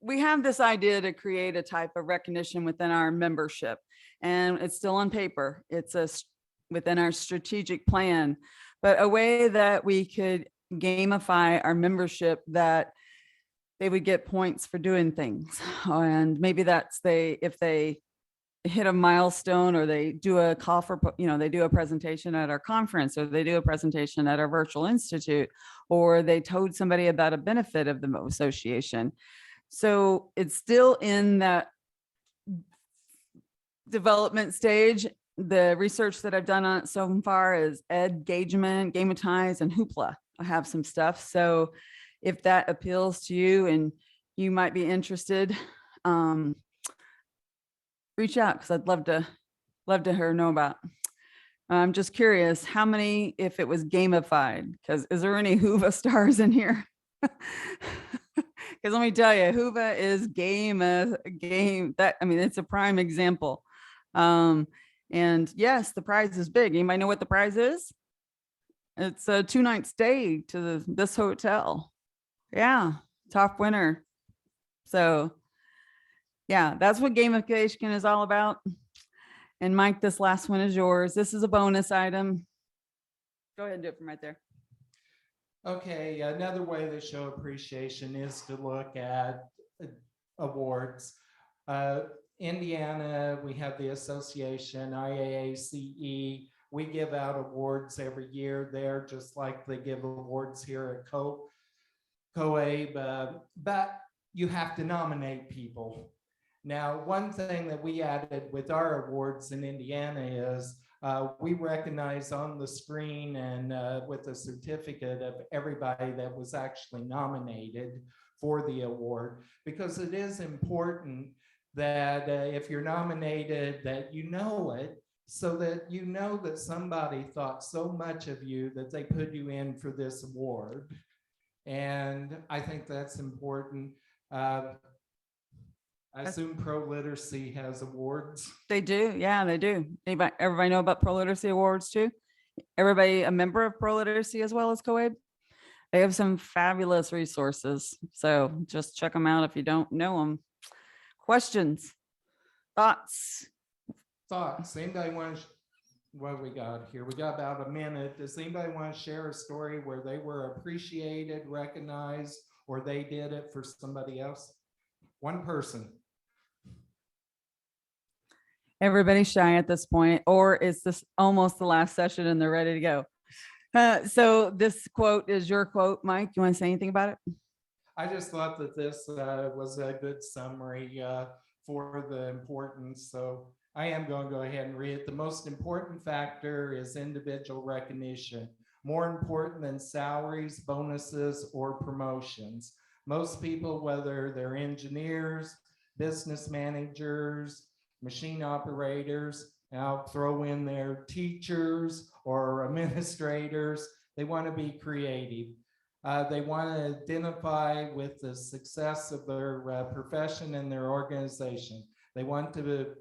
we have this idea to create a type of recognition within our membership, and it's still on paper. It's within our strategic plan, but a way that we could gamify our membership, that they would get points for doing things. And maybe that's if they hit a milestone, or they do a call for, they do a presentation at our conference, or they do a presentation at our virtual institute, or they told somebody about a benefit of the association. So it's still in that development stage. The research that I've done on it so far is engagement, gametize, and Hoopla. I have some stuff. So if that appeals to you and you might be interested, reach out, because I'd love to know about. I'm just curious, how many, if it was gamified, because is there any Hoova stars in here? Because let me tell you, Hoova is game that, I mean, it's a prime example. And yes, the prize is big. Anybody know what the prize is? It's a 2-night stay to this hotel. Yeah, top winner. So yeah, that's what gamification is all about. And Mike, this last one is yours. This is a bonus item. Go ahead and do it from right there. Okay, another way to show appreciation is to look at awards. Indiana, we have the association, IAACE. We give out awards every year there, just like they give awards here at COABE, but you have to nominate people. Now, one thing that we added with our awards in Indiana is we recognize on the screen and with a certificate of everybody that was actually nominated for the award, because it is important that if you're nominated, that you know it, so that you know that somebody thought so much of you that they put you in for this award. And I think that's important. I assume Pro Literacy has awards. They do. Yeah, they do. Everybody know about Pro Literacy Awards too? Everybody a member of Pro Literacy as well as COABE? They have some fabulous resources. So just check them out if you don't know them. Questions, thoughts? Thoughts? Anybody want to, what we got here? We got about a minute. Does anybody want to share a story where they were appreciated, recognized, or they did it for somebody else? One person. Everybody's shy at this point, or is this almost the last session and they're ready to go? So this quote is your quote, Mike. You want to say anything about it? I just thought that this was a good summary for the importance. So I am going to go ahead and read it. The most important factor is individual recognition, more important than salaries, bonuses, or promotions. Most people, whether they're engineers, business managers, machine operators, and I'll throw in their teachers or administrators, they want to be creative. They want to identify with the success of their profession and their organization. They want to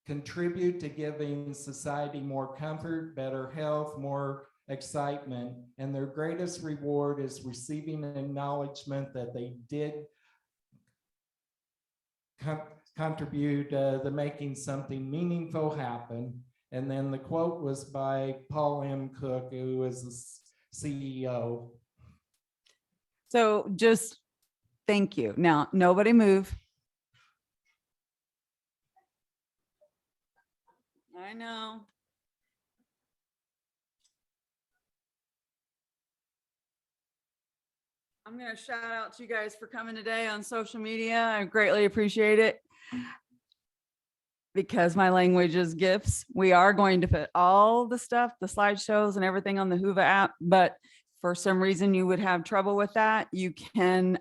contribute to giving society more comfort, better health, more excitement, and their greatest reward is receiving an acknowledgement that they did contribute to making something meaningful happen. And then the quote was by Paul M. Cook, who is the CEO. So just thank you. Now, nobody move. I know. I'm gonna shout out to you guys for coming today on social media. I greatly appreciate it. Because my language is GIFs, we are going to put all the stuff, the slideshows and everything on the Hoover app, but for some reason you would have trouble with that, you can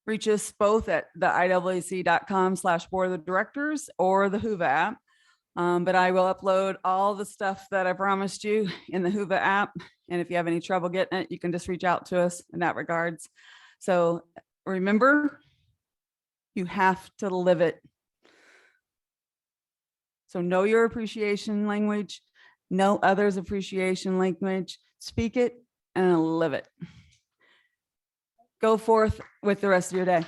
reach us both at the iwc.com/board of directors or the Hoover app. But I will upload all the stuff that I promised you in the Hoover app. And if you have any trouble getting it, you can just reach out to us in that regards. So remember, you have to live it. So know your appreciation language, know others' appreciation language, speak it and live it. Go forth with the rest of your day.